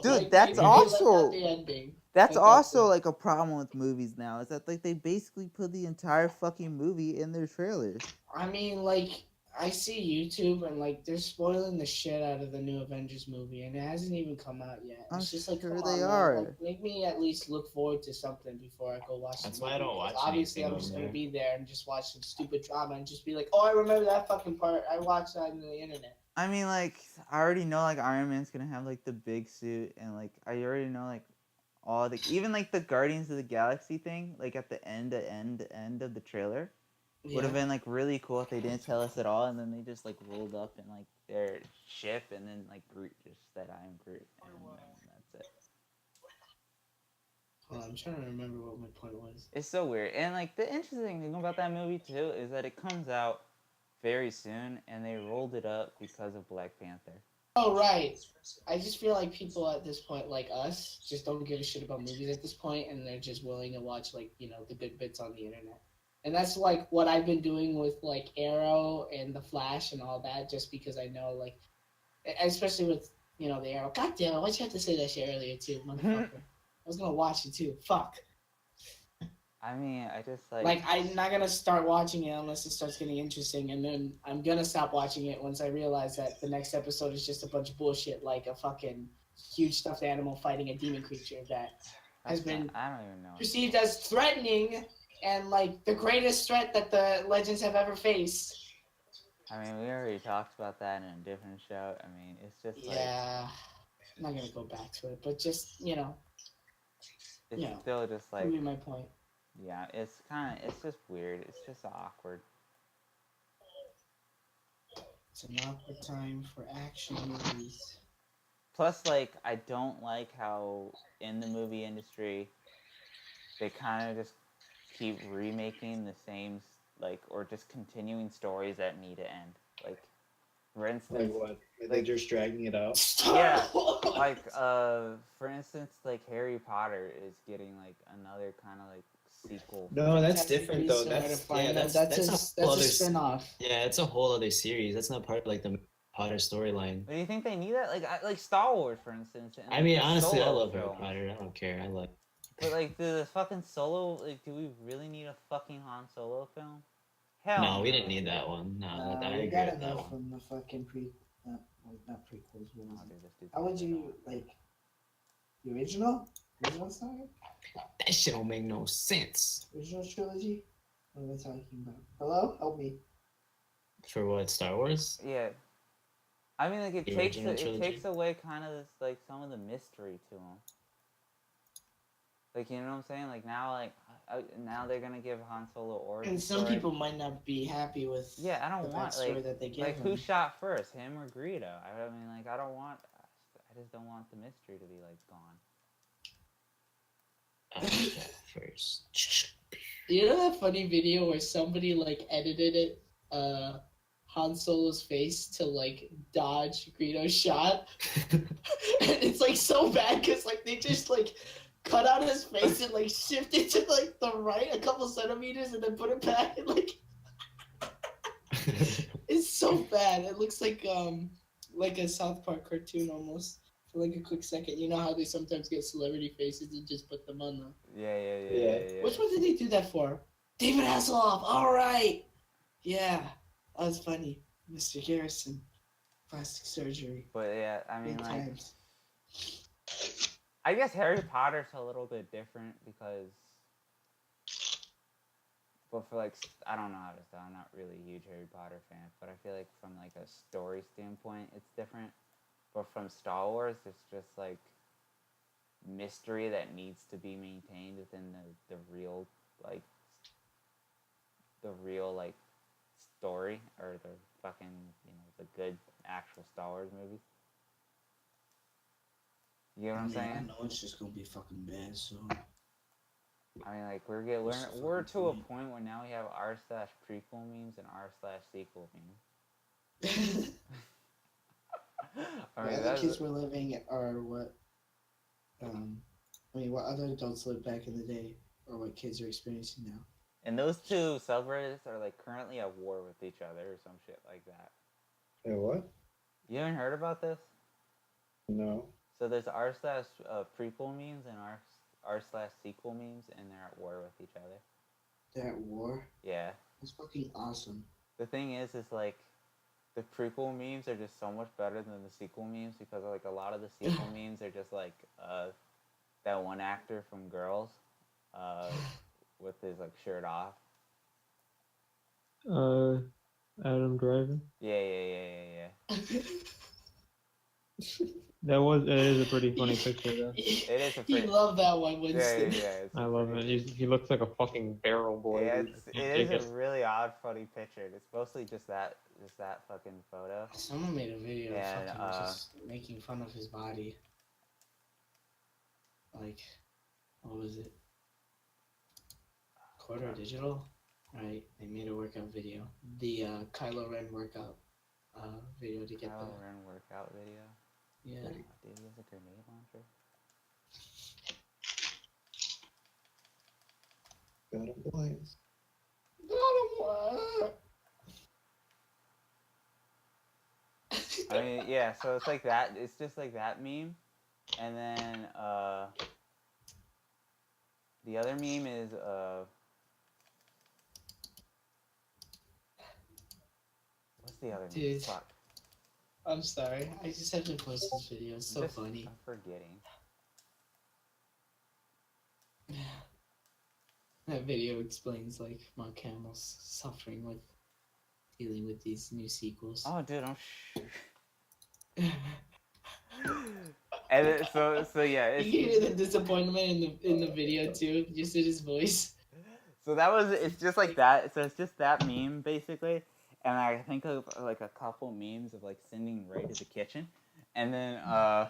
Dude, Like, that's they left also- out the ending. That's Like, also that's it. like a problem with movies now. Is that like they basically put the entire fucking movie in their trailers. I mean, like, I see YouTube and like they're spoiling the shit out of the new Avengers movie, and it hasn't even come out yet. I'm It's just like, sure come they on, man. are. Like, make me at least look forward to something before I go watch. That's the why I movie, don't 'cause watch obviously, anything I'm on just gonna there. be there and just watch some stupid drama and just be like, oh, I remember that fucking part. I watched that on the internet. I mean, like, I already know, like, Iron Man's gonna have, like, the big suit, and, like, I already know, like, all the, even, like, the Guardians of the Galaxy thing, like, at the end of the trailer, would have Yeah. been, like, really cool if they didn't tell us at all, and then they just, like, rolled up in, like, their ship, and then, like, Groot just said, I am Groot, and then that's it. Hold on, I'm trying to remember what my point was. It's so weird, and, like, the interesting thing about that movie, too, is that it comes out very soon, and they rolled it up because of Black Panther. Oh, right. I just feel like people at this point, like us, just don't give a shit about movies at this point, and they're just willing to watch, like, you know, the good bits on the internet. And that's, like, what I've been doing with, like, Arrow and The Flash and all that, just because I know, like, especially with, you know, the Arrow. God damn it, why'd you have to say that shit earlier, too, motherfucker? I was gonna watch it, too. Fuck. I mean, I just, Like, I'm not gonna start watching it unless it starts getting interesting, and then I'm gonna stop watching it once I realize that the next episode is just a bunch of bullshit, like a fucking huge stuffed animal fighting a demon creature that has been I don't even know. perceived as threatening and like the greatest threat that the Legends have ever faced. I mean, we already talked about that in a different show. I mean, it's just Yeah, I'm not gonna go back to it, but just, you know, it's yeah, still just like, proving my point. yeah, it's just weird. It's just awkward. It's an awkward time for action movies. Plus, like, I don't like how in the movie industry they kind of just keep remaking the same, like, or just continuing stories that need to end. Like, for instance, Like what? They're just dragging it out. yeah, like, for instance, like Harry Potter is getting like another kind of like sequel. No, that's Fantastic different Beasts though. and Where to That's Find yeah, Them. that's That's a a whole other spin-off. yeah, it's a whole other series. That's not part of like the Potter storyline. But do you think they need that? Like Star Wars, for instance. And, I like, mean, the honestly, I Solo love Harry films. Potter. I don't care. I like. But like the fucking Solo, like, do we really need a fucking Han Solo film? Hell No, we didn't need that one. No, I We agree gotta with go that one. from the fucking not prequels. What Oh, was it? dude, this dude's How would fucking you on. like the original? Original story? That shit don't make no sense. Original trilogy? What am I talking about? Hello, help me. For what? Star Wars? Yeah, I mean, like, The it original trilogy? takes away kind of this, like, some of the mystery to them. Like, you know what I'm saying? Like, now they're gonna give Han Solo origin And some story. people might not be happy with Yeah, I don't the want backstory like that they give like him. who shot first, him or Greedo? I mean, like, I don't want. I just don't want the mystery to be like gone. First. You know that funny video where somebody like edited it, Han Solo's face to like dodge Greedo's shot, and it's like so bad because like they just like cut out his face and like shift it to like the right a couple centimeters and then put it back and like it's so bad. It looks like a South Park cartoon almost for like a quick second. You know how they sometimes get celebrity faces and just put them on the. Yeah. Which one did they do that for? David Hasselhoff. All right. Yeah, that was funny. Mr. Garrison, plastic surgery. But yeah, I mean, Big like, times. I guess Harry Potter's a little bit different because, but for like, I don't know how to say. I'm not really a huge Harry Potter fan, but I feel like from like a story standpoint, it's different. But from Star Wars, it's just like mystery that needs to be maintained within the real like story or the fucking, you know, the good actual Star Wars movies. You know what I'm saying? I know it's just gonna be fucking bad. So I mean, like, we're to a point where now we have r/prequel memes and r/sequel memes. I mean, the other kids were living are what? What other adults lived back in the day, or what kids are experiencing now. And those two subreddits are like currently at war with each other or some shit like that. Hey, what? You haven't heard about this? No. So there's r/prequel memes and r/sequel memes, and they're at war with each other. They're at war. Yeah. That's fucking awesome. The thing is like, the prequel memes are just so much better than the sequel memes because like a lot of the sequel memes are just like that one actor from Girls with his like shirt off. Adam Driver. Yeah. It is a pretty funny picture though. It is a You pretty. love that one, Winston. It's I a love pretty- it. He looks like a fucking barrel boy. Yeah, dude. it is a really odd, funny picture. It's mostly just that fucking photo. Someone made a video And, fucking just making fun of his body. Like, what was it? Quarter Digital? Right, they made a workout video. The Kylo Ren workout video to get Kylo Ren workout video. Yeah. Dude, he has a grenade launcher. Got him boys. I mean, yeah. So it's like that. It's just like that meme, and then the other meme is what's the other meme? Dude. Fuck. I'm sorry. I just have to post this video. It's so funny. I'm forgetting. That video explains like Mark Hamill's suffering with dealing with these new sequels. Oh, dude, I'm And then, so yeah, it's, You can hear the disappointment in the video too, just in his voice. so it's just like that. So it's just that meme basically, and I think of like a couple memes of like sending Ray to the kitchen, and then God.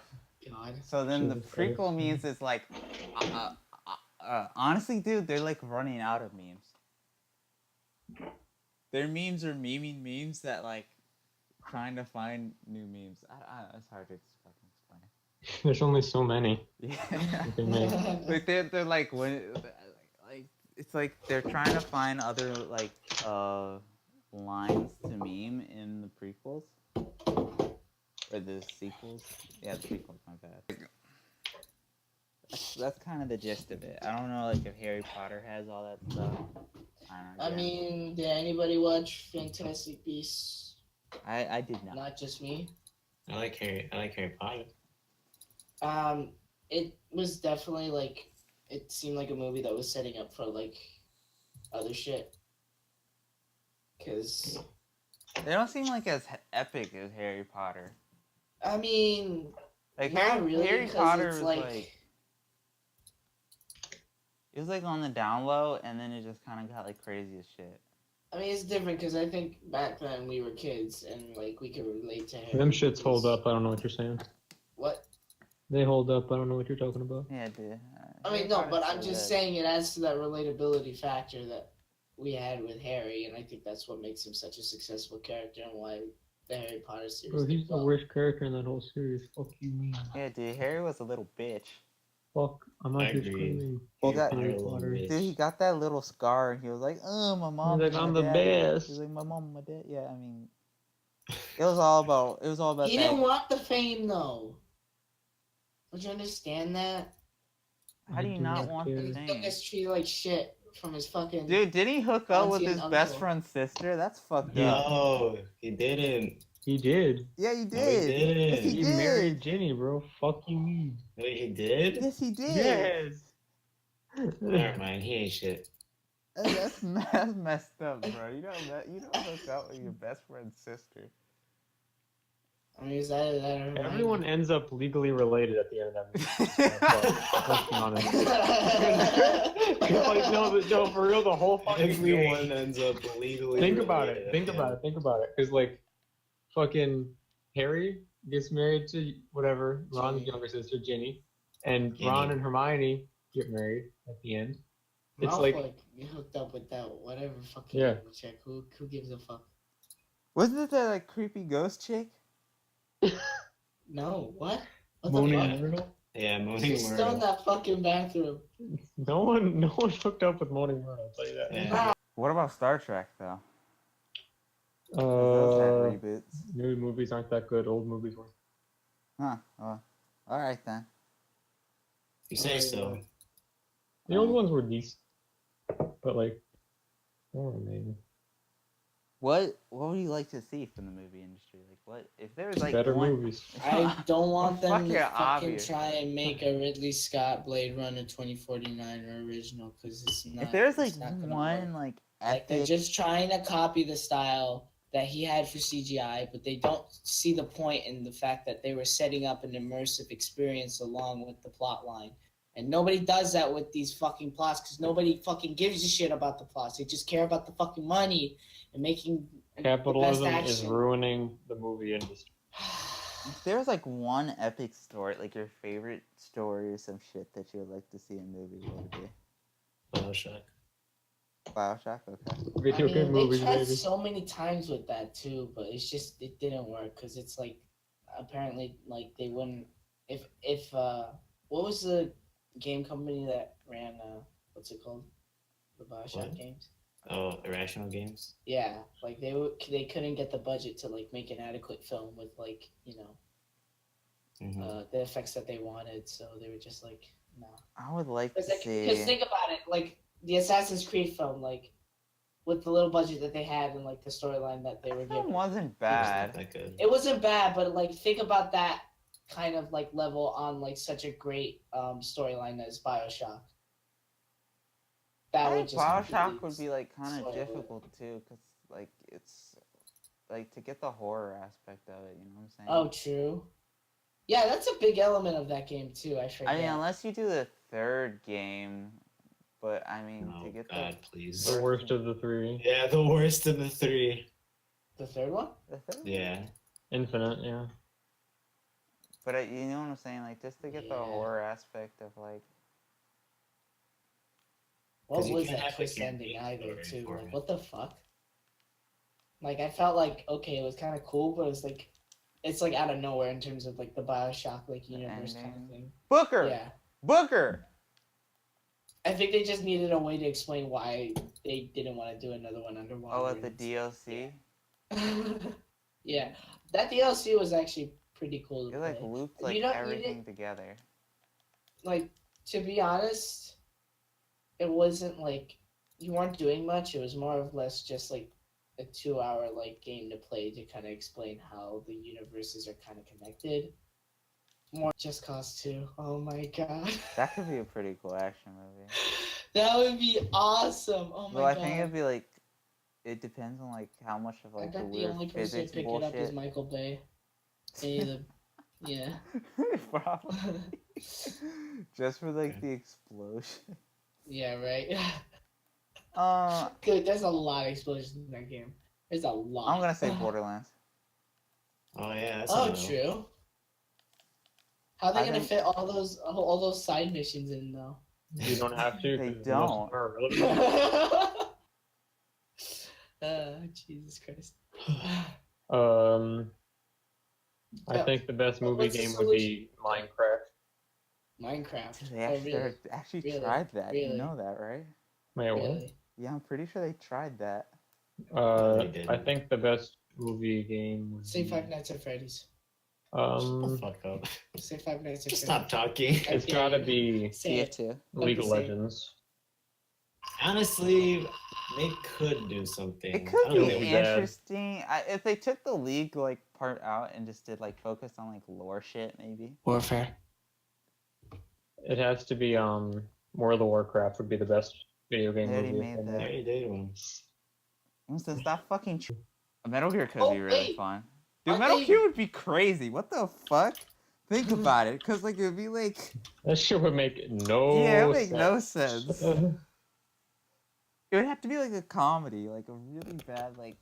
so then the prequel memes is like, honestly, dude, they're like running out of memes. Their memes are meming memes that like trying to find new memes. It's hard to fucking explain. There's only so many. Yeah. you can make. Like they're like when like it's like they're trying to find other like lines to meme in the prequels or the sequels. Yeah, the prequels. My bad. That's kind of the gist of it. I don't know like if Harry Potter has all that stuff. I mean, did anybody watch Fantastic Beasts? I did not. Not just me. I like Harry Potter. It was definitely like, it seemed like a movie that was setting up for like other shit. Cause They don't seem like as epic as Harry Potter. I mean, Like not really, Harry 'cause Potter it's was like it was like on the down low, and then it just kind of got like crazy as shit. I mean, it's different because I think back then we were kids and like we could relate to Harry. Them shits hold because- up. I don't know what you're saying. What? They hold up. I don't know what you're talking about. Yeah, dude. I mean, no, but I'm just saying it adds to that relatability factor that we had with Harry, and I think that's what makes him such a successful character and why the Harry Potter series. Bro, did he's the well. worst character in that whole series. Fuck you, mean. Yeah, dude. Harry was a little bitch. Fuck. I'm not I just agree. screaming. Well, that- Harry Potter Potter. is- Dude, he got that little scar, and he was like, "Oh, my mom." He's like, and I'm my the dad." best. He's like, "My mom, and my dad." Yeah, I mean, it was all about He that. didn't want the fame though. Don't you understand that? How do you I do not not want care. the He thing? gets treated like shit from his fucking. Dude, did he hook up with Auntie his and best uncle. friend's sister? That's fucked up. No, he didn't. He did. Yeah, you No, did. he didn't. Yes, he He did. married Jenny, bro. Fuck you, mean. Wait, he did? Yes, he did. Yes. Never mind, he ain't shit. That's messed up, bro. You don't hook up with your best friend's sister. I mean, is that Everyone ends up legally related at the end of that movie. Let's be honest. Like, no, for real, the whole fucking Everyone ends up legally. Think about related it. at Think the about end. it. Think about it. Because, like, fucking Harry gets married to whatever, Ron's Ginny. younger sister, Ginny. And Ginny. Ron and Hermione get married at the end. It's Malfoy like- hooked up with that whatever fucking Yeah. chick. Who gives a fuck? Wasn't it that like creepy ghost chick? No, what? What Moaning the fuck? Myrtle? Yeah, Moaning She's still in Myrtle. that fucking bathroom. No one hooked up with Moaning Myrtle, I'll tell you that. Yeah. What about Star Trek though? 'Cause those had reboots. New movies aren't that good. Old movies were. Huh. Well, all right then. You say so. The old ones were decent, but like, they weren't amazing. What would you like to see from the movie industry? Like, what if there was like Better one? movies. I don't want Well, them to fucking fucking obvious. try and make a Ridley Scott Blade Runner 2049 or original because it's not. If there's like it's not gonna one work. like Like they're epic, just trying to copy the style that he had for CGI, but they don't see the point in the fact that they were setting up an immersive experience along with the plot line. And nobody does that with these fucking plots because nobody fucking gives a shit about the plots. They just care about the fucking money and making Capitalism the best is action. ruining the movie industry. if there's like one epic story, like your favorite story or some shit that you would like to see in a movie, what would it be? BioShock. Bioshock, okay. Video game they movies, tried maybe. so many times with that too, but it didn't work because it's like apparently like they wouldn't if what was the game company that ran what's it called, the Bioshock What? games? Oh, Irrational Games. Yeah, like they couldn't get the budget to like make an adequate film with like the effects that they wanted, so they were just like no. I would like to Because see. think about it, like the Assassin's Creed film, like with the little budget that they had and like the storyline that they were That film given. wasn't It's not bad. that good. It wasn't bad, but like think about that kind of like level on like such a great storyline as BioShock. That I would think just Bioshock completely would be like kind spoil of it. difficult too, cause like it's like to get the horror aspect of it. You know what I'm saying? Oh, true. Yeah, that's a big element of that game too. I forget. I mean, unless you do the third game, but I mean Oh to get God, please. The worst of the three. Yeah, the worst of the three. The third one. the third. Yeah. Infinite, yeah. But you know what I'm saying? Like just to get the Yeah. horror aspect of like. What 'Cause you was can't that have the twist campaign ending either story too? for Like, it. what the fuck? Like, I felt like okay, it was kind of cool, but it's like out of nowhere in terms of like the Bioshock like universe kind of ending. thing. Booker. Yeah, Booker. I think they just needed a way to explain why they didn't want to do another one underwater. Oh, at the and- DLC. Yeah, that DLC was actually pretty cool to It like play. looped like You don't- you everything didn't- together. Like, to be honest, it wasn't like you weren't doing much. It was more or less just like a 2 hour like game to play to kind of explain how the universes are kind of connected. More Just Cause 2. Oh my god. That could be a pretty cool action movie. That would be awesome. Oh my Well, I god. think it'd be like. It depends on like how much of I like the bet the weird only person physics to pick it up is bullshit. Michael Bay. Yeah. Probably. Just for like the explosion. Yeah, right. Uh, Dude, there's a lot of explosions in that game. There's a lot. I'm gonna say Borderlands. Oh yeah, that's Oh, another one. true. How are they I gonna think- fit all those side missions in though? You don't have to. They 'cause most don't. of them are relevant. Jesus Christ. I Yeah. think the best movie What's the game would be Minecraft. Minecraft. They actually, really? actually Really? tried that. You Really? know that, right? Wait, what? Really? Yeah, I'm pretty sure they tried that. They did. I think the best movie game would Say be, Five Nights at Freddy's. Shut the fuck up. Say Five Nights at Just Freddy's. stop talking. it's gotta be Say it. too. League of Say it. Legends. Honestly, they could do something. It could I don't be know. be bad. interesting if they took the league like part out and just did like focus on like lore shit, maybe. Warfare. It has to be World of Warcraft would be the best video game They already movie. made ever. that. They already did one. Winston, stop fucking. Metal Gear could Oh, be really wait. fun. Dude, Aren't Metal they- Gear would be crazy. What the fuck? Think about it, cause like it would be like. That shit would make no Yeah, it would make sense. no sense. It would have to be like a comedy, like a really bad like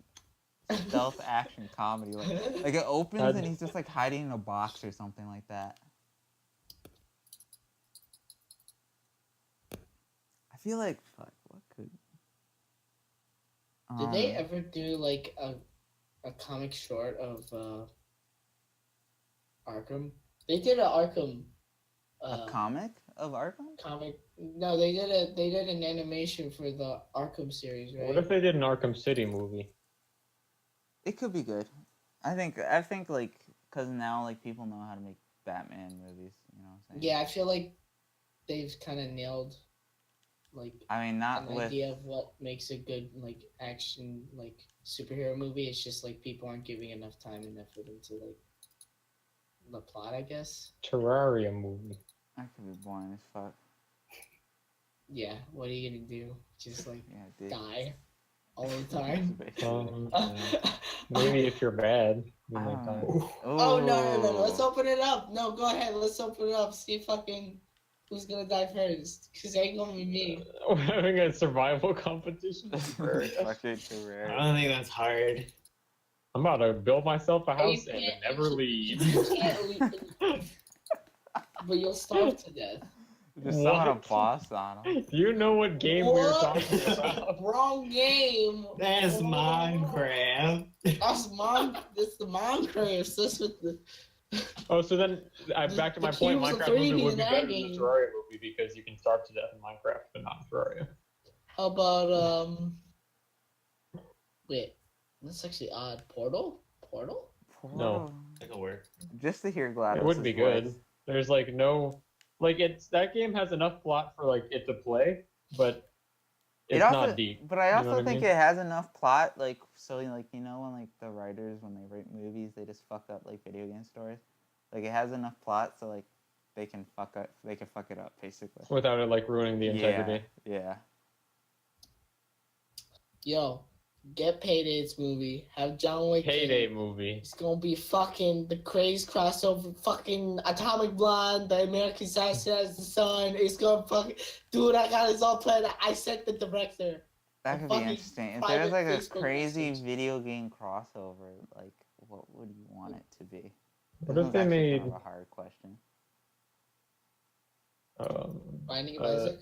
stealth action comedy. Like it opens I'd- and he's just like hiding in a box or something like that. I feel like fuck. What could? Did they ever do like a comic short of Arkham? They did an Arkham a comic of Arkham? comic. No, they did an animation for the Arkham series, right? What if they did an Arkham City movie? It could be good. I think like because now like people know how to make Batman movies. You know what I'm saying? Yeah, I feel like they've kind of nailed like I mean, not an with. idea of what makes a good like action like superhero movie. It's just like people aren't giving enough time and effort into like the plot, I guess. Terraria movie. That could be boring as fuck. Yeah, what are you gonna do? Just like Yeah, dude. die all the time? Maybe if you're bad, you I might don't die. know. Oh no! Let's open it up. No, go ahead. Let's open it up. See fucking who's gonna die first. Cause it ain't gonna be me. We're having a survival competition. Fucking I Terraria. don't think that's hard. I'm about to build myself a house You and can't- never leave. You can't leave, but you'll starve to death. Just summon a What? boss on him. You know what game we're What? talking about. Wrong game. That's Oh, Minecraft. That's the Minecraft. That's what the. Oh, so then back to The my point. cubes of Minecraft movie 3D would be in that better than game. the Terraria movie because you can starve to death in Minecraft, but not in Terraria. How about Wait, that's actually odd. Portal. No. That'll work. Just to hear Gladys. It wouldn't be good. There's like no, like that game has enough plot for like it to play, but it's not deep. But I You know also what I think mean? it has enough plot, like so, like when like the writers when they write movies, they just fuck up like video game stories. Like it has enough plot, so like they can fuck it up basically. Without it like ruining the integrity. Yeah. Yo, get Payday's movie. Have John Wick. in Payday it. movie. It's gonna be fucking the craze crossover, fucking Atomic Blonde, the American Assassin as the Sun. It's gonna fucking, dude. I got his all planned. I sent the director. That A could be fucking interesting. If private there's like a Facebook crazy message. video game crossover, like what would you want it to be? What This if one's they actually made kind of a hard question. Binding of Isaac.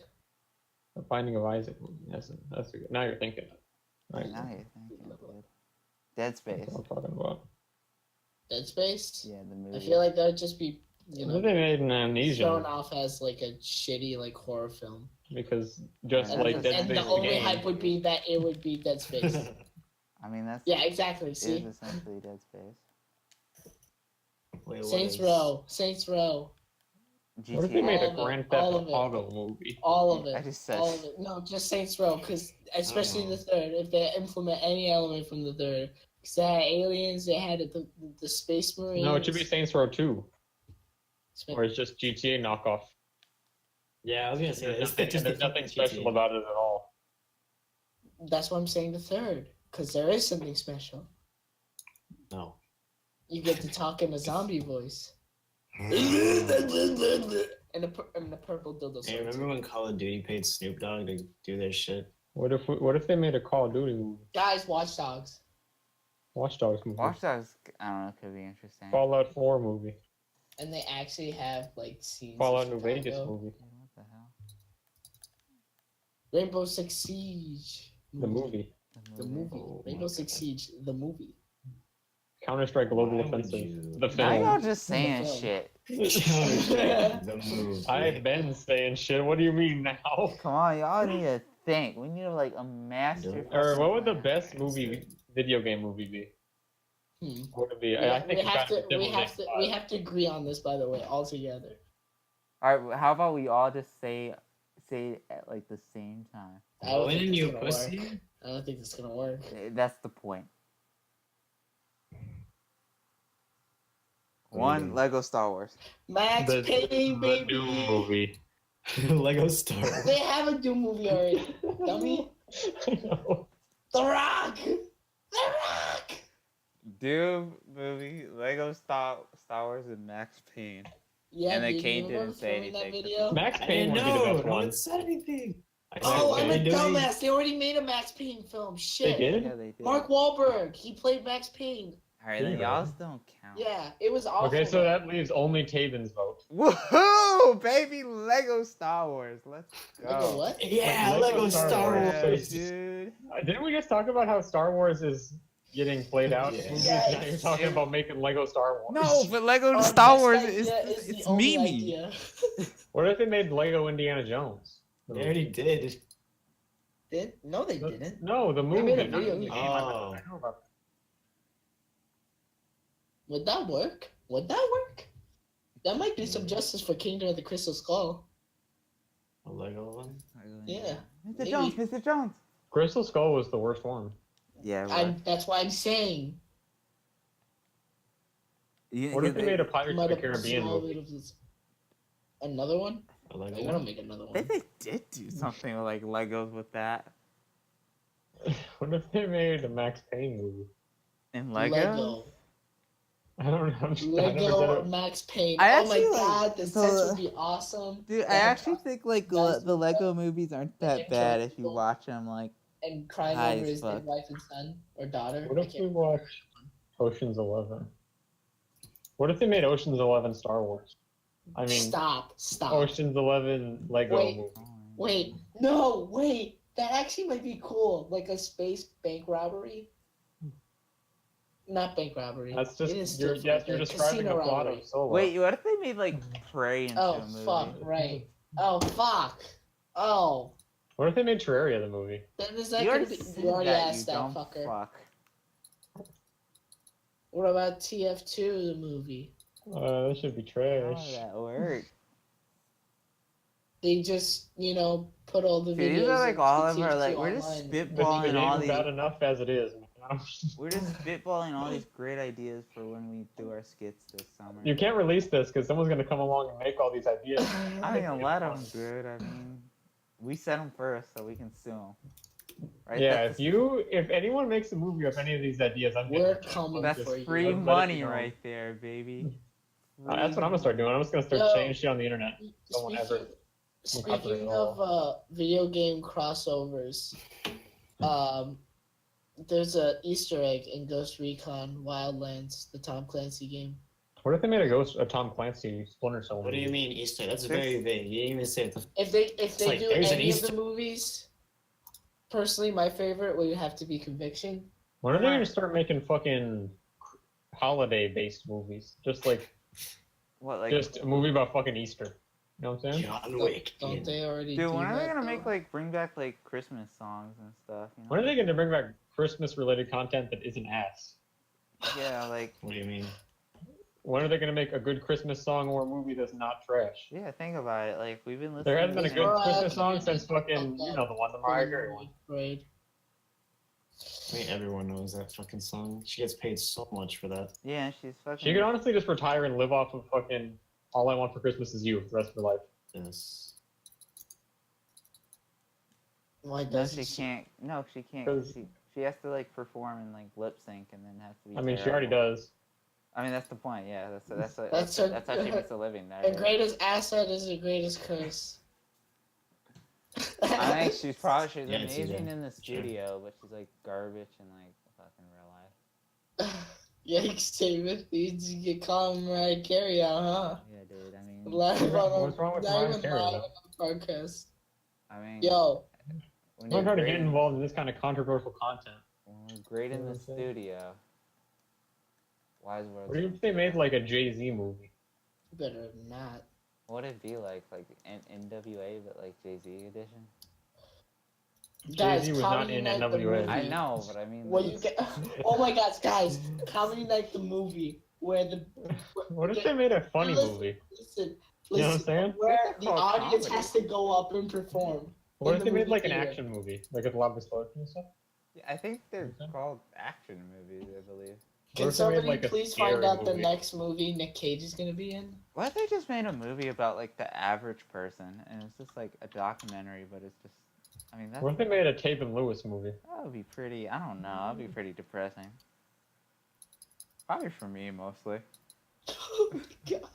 a Binding of Isaac movie? That's a good. Now you're thinking. Right. Now you're thinking, dude. Dead Space. That's what I'm talking about. Dead Space. Yeah, the movie. I feel like that would just be, What if they made an Amnesia? thrown off as like a shitty like horror film. Because just And like Dead And Space the only game. hype would be that it would be Dead Space. I mean, that's Yeah, exactly. is See, essentially Dead Space. Wait, what Saints is- Row, Saints Row, What if they GTA. made All a of it, Grand Theft all of it. Auto movie? all of it, I just said- all of it. No, just Saints Row, because especially Oh. the third, if they implement any element from the third, because they had aliens, they had the space marines. No, it should be Saints Row 2, Spa- or it's just GTA knockoff. Yeah, I was gonna say There's it's nothing, just there's the nothing fucking special GTA. about it at all. That's why I'm saying the third, because there is something special. No. You get to talk in a zombie voice. and the purple dildo. Hey, sword. remember when Call of Duty paid Snoop Dogg to do their shit? What if they made a Call of Duty movie? Guys, Watch Dogs. Watch Dogs movie. Watch Dogs, I don't know, could be interesting. Fallout 4 movie. And they actually have like scenes. of Fallout New Chicago. Vegas movie. What the hell? Rainbow Six Siege. The movie. The movie. Oh my Rainbow Six God. Siege. The movie. Counter-Strike Global Why would Offensive. you- The Now y'all film. just saying film. shit. The movie. I've been saying shit. What do you mean now? Come on, y'all need to think. We need like a master. Or what would the best video game movie be? What would it be? I think we it's have kind to. of We have to agree on this. By the way, all together. All right, how about we all just say it at like the same time? I don't think When it's you gonna pussy? work. I don't think it's gonna work. That's the point. One Lego Star Wars. Max Payne, the baby. Doom movie. Lego Star Wars. They have a Doom movie already. Dummy. The Rock. The Rock. Doom movie, Lego Star Wars, and Max Payne. Yeah, And then dude, Kane you didn't remember say filming that anything. video? Max I Payne didn't would be the know. best No one. one said anything. Oh, I'm a They're doing- dumbass. They already made a Max Payne film. They Shit. did? Yeah, they did. Mark Wahlberg. He played Max Payne. All right, then Really? y'all's don't count. Yeah, it was awful. Okay, so that leaves only Taven's vote. Woohoo, baby! Lego Star Wars. Let's go. Lego what? Yeah, Lego Lego Star Star Wars. Yeah, Wars. dude. Didn't we just talk about how Star Wars is getting played out? Yeah. Yes. Now you're talking about making Lego Star Wars. No, but Lego Our Star best Wars idea is the it's only Mimi. idea. What if they made Lego Indiana Jones? They already did. Did? No, they didn't. No, the movie. made a not video the game. game. Oh. I know about that. Would that work? Would that work? That might do some justice for Kingdom of the Crystal Skull. A Lego one. Yeah. Mr. Maybe. Jones, Mr. Jones. Crystal Skull was the worst one. Yeah, right. That's why I'm saying. What if they made a Pirates of Might the have Caribbean small movie? bit of this. Another one? I like They're gonna make another I one. think they did do something like Legos with that. What if they made a Max Payne movie? In Legos? Lego. I don't know. I never Lego get or it. Max Payne. I Oh actually, my like, god, the the- sets would be awesome. Dude, I They have actually think like Guys, the Lego movies aren't that and bad killing if you people. watch them like and crying high over as his dead fuck. wife and son or daughter. What I if we can't. watched Ocean's 11? What if they made Ocean's 11 Star Wars? I mean, Stop. Ocean's 11 Lego Wait. movie. Wait, no, wait. That actually might be cool. Like a space bank robbery. Not bank robbery. That's It is just still you're fun, describing the casino plot robbery. of Solo. Wait, what if they made like Prey into Oh a movie? fuck! Right. Oh fuck! Oh. What if they made Terraria the movie? Then is that You gonna already be? said You already that, asked you that dumb fucker. fuck. What about TF2 the movie? That should be How trash. does that work? They just put all the Dude, videos. these are like into all of our TF2 like we're just online. The spitballing all game's these. bad enough as it is. Man. We're just spitballing all these great ideas for when we do our skits this summer. You can't release this because someone's gonna come along and make all these ideas. I mean, a lot of them good. I mean, we said them first, so we can sue them. Right? Yeah, That's if anyone makes a movie of any of these ideas, I'm We're getting coming that's for you. free Let it money be known. right there, baby. That's what I'm gonna start doing. I'm just gonna start Yo. saying shit on the internet. Someone ever. Speaking of video game crossovers, there's a Easter egg in Ghost Recon Wildlands, the Tom Clancy game. What if they made a Tom Clancy Splinter Cell? What do you movie? mean Easter? That's very vague. You didn't even say it. If they like, do there's an any of Easter- the movies, personally, my favorite would have to be Conviction. When are they gonna start making fucking holiday-based movies? Just like What like? just a movie about fucking Easter. You know what I'm saying? John Wick. Don't they already Dude, do when are they that, gonna though? make like bring back like Christmas songs and stuff? You know? When are they gonna bring back Christmas-related content that isn't ass? Yeah, like What do you mean? When are they gonna make a good Christmas song or a movie that's not trash? yeah, think about it. Like we've been listening. There hasn't been a to good Mariah Christmas song Carey since fucked fucking, you up know, the one, the Mariah Carey one. Grade. I mean, everyone knows that fucking song. She gets paid so much for that. Yeah, she's fucking. She could honestly just retire and live off of fucking All I Want for Christmas Is You for the rest of her life. Yes. Why No, doesn't she can't. No, she can't. 'Cause- She has to like perform and like lip sync, and then has to be. I mean, she already terrible. does. I mean, that's the point. Yeah, that's her- that's how she makes a living. There. The greatest asset is the greatest curse. I think she's Yeah, it's amazing easy. in the studio, but she's like garbage in like fucking real life. Yikes, David. You get calling Mariah Carey out, huh? Yeah, dude. I mean, Live on What's wrong with not Mariah even Carey? live on the podcast. I mean, Yo, when Don't you're try to great get in- involved in this kind of controversial content. when we're great in You know the what I'm saying? studio. Wise words. What if they made like a Jay-Z movie? better not. What would it be like NWA, but like Jay-Z edition? Guys, Jay-Z was not Comedy in Night the NWA. movie. I know, but I mean, Well, like, you get. Oh my God, guys! Comedy Night the movie, where the What if they made a funny Listen. movie? listen, You know what I'm listen, saying? where It's the called audience comedy. has to go up and perform. What in if the they made movie like an theater. action movie, like with a lot of explosions and stuff? yeah, I think they're Okay. called action movies, I believe. Can What if they made, somebody like, a please scary find out the movie? next movie Nick Cage is gonna be in? What if they just made a movie about like the average person, and it's just like a documentary, but it's just, I mean, that's, What if they made a Taban Lewis movie? that would be pretty. I don't know. That'd be pretty depressing. Probably for me mostly. Oh my God!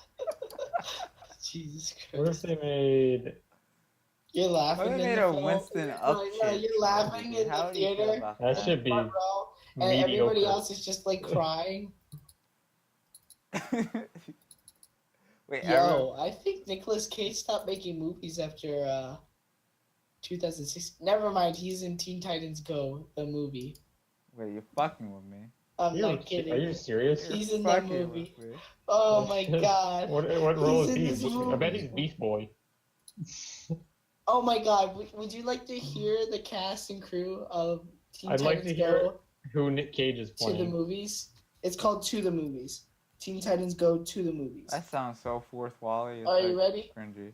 Jesus What Christ! if they made? You're What laughing. if in they made the a film. Winston No, Upchurch? you're laughing movie? in How the do you feel theater. about That that? should be Front row, and everybody mediocre. else is just like crying. Wait, Yo, I think Nicolas Cage stopped making movies after 2006. Never mind, he's in Teen Titans Go, the movie. wait, you're fucking with me. I'm You're- not kidding. Are you serious? He's You're in that fucking movie. with me. Oh my God. What role He's in is this he? I bet he's Beast Boy. Oh my God. Would you like to hear the cast and crew of Teen I'd like Titans to hear Go Who Nick Cage is to the playing? movies? It's called To the Movies. Teen Titans Go to the Movies. That sounds so fourth wally. It's Are you like ready? Cringy.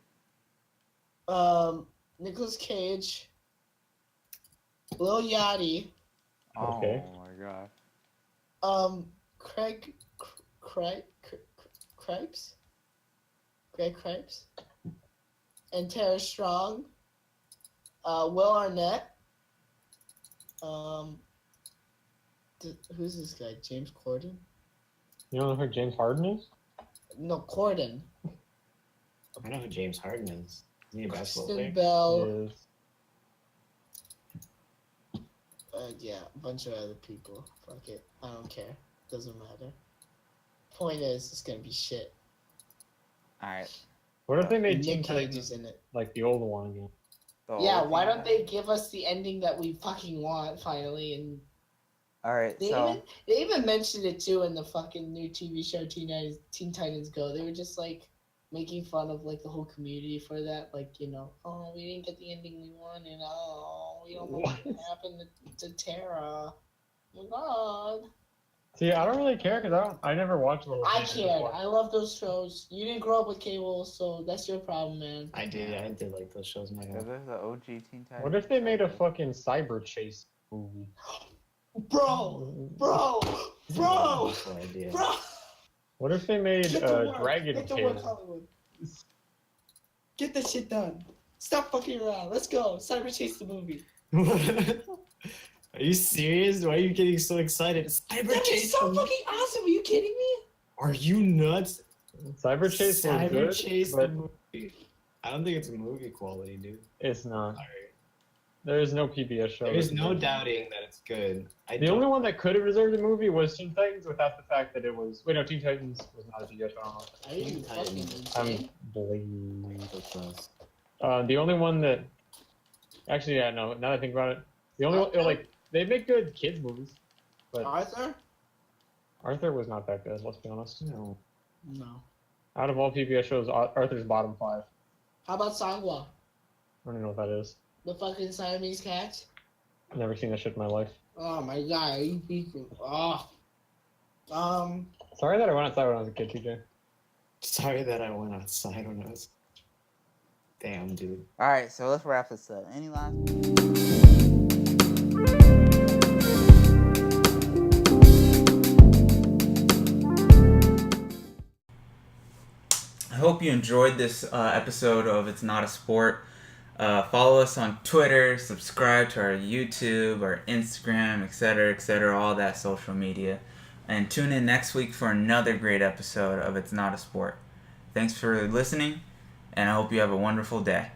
Nicolas Cage, Lil Yachty, Okay. Oh my god. Craig Cripes, and Tara Strong, Will Arnett, who's this guy? James Corden? You don't know who James Harden is? No, Corden. I know who James Harden is. Is he a basketball player? Kristen Bell. Is Yeah, a bunch of other people. Fuck it. I don't care. Doesn't matter. Point is, it's gonna be shit. Alright. what if they made Teen Nick Cage Titans is in it. like the old one again? Yeah, why don't they give us the ending that we fucking want finally? And Alright, they so even mentioned it too in the fucking new TV show Teen Titans Go. They were just like making fun of like the whole community for that. Like, you know, oh, we didn't get the ending we wanted. Oh, we don't know what happened to Tara. Oh my god. See, I don't really care because I never watched Little I Giants cared. before. I love those shows. You didn't grow up with cable, so that's your problem, man. I did like those shows. My Is god. this the OG Teen Titans? What if they made a fucking cyber chase movie? Bro! Awful idea. Bro! What if they made Get to work. Dragon Get to Kid? work, Hollywood. Get this shit done. Stop fucking around. Let's go. Cyber Chase the movie. Are you serious? Why are you getting so excited? Cyber That is Chase. so fucking awesome. Are you kidding me? Are you nuts? Cyber Chase was Cyber good, Chase the but movie. I don't think it's movie quality, dude. it's not. Sorry. There is no PBS show. There's that's no good. doubting that it's good. The only one that could have deserved a movie was Teen Titans without the fact that it was. Wait, no, Teen Titans was not a PBS show. Are you Teen fucking Titans. I'm insane? bleeding. Close. The only one that. Actually, yeah, no. Now that I think about it, the only one like they make good kids movies, but Arthur? Arthur was not that good. Let's be honest. No. No. Out of all PBS shows, Arthur's bottom 5. How about Sangwa? I don't even know what that is. The fucking Siamese cat? I've never seen that shit in my life. Oh my god, you people. Oh. Sorry that I went outside when I was a kid, TJ. Sorry that I went outside when I was. Damn, dude. Alright, so let's wrap this up. Any last? I hope you enjoyed this episode of It's Not a Sport. Follow us on Twitter, subscribe to our YouTube, our Instagram, etc., all that social media. And tune in next week for another great episode of It's Not a Sport. Thanks for listening, and I hope you have a wonderful day.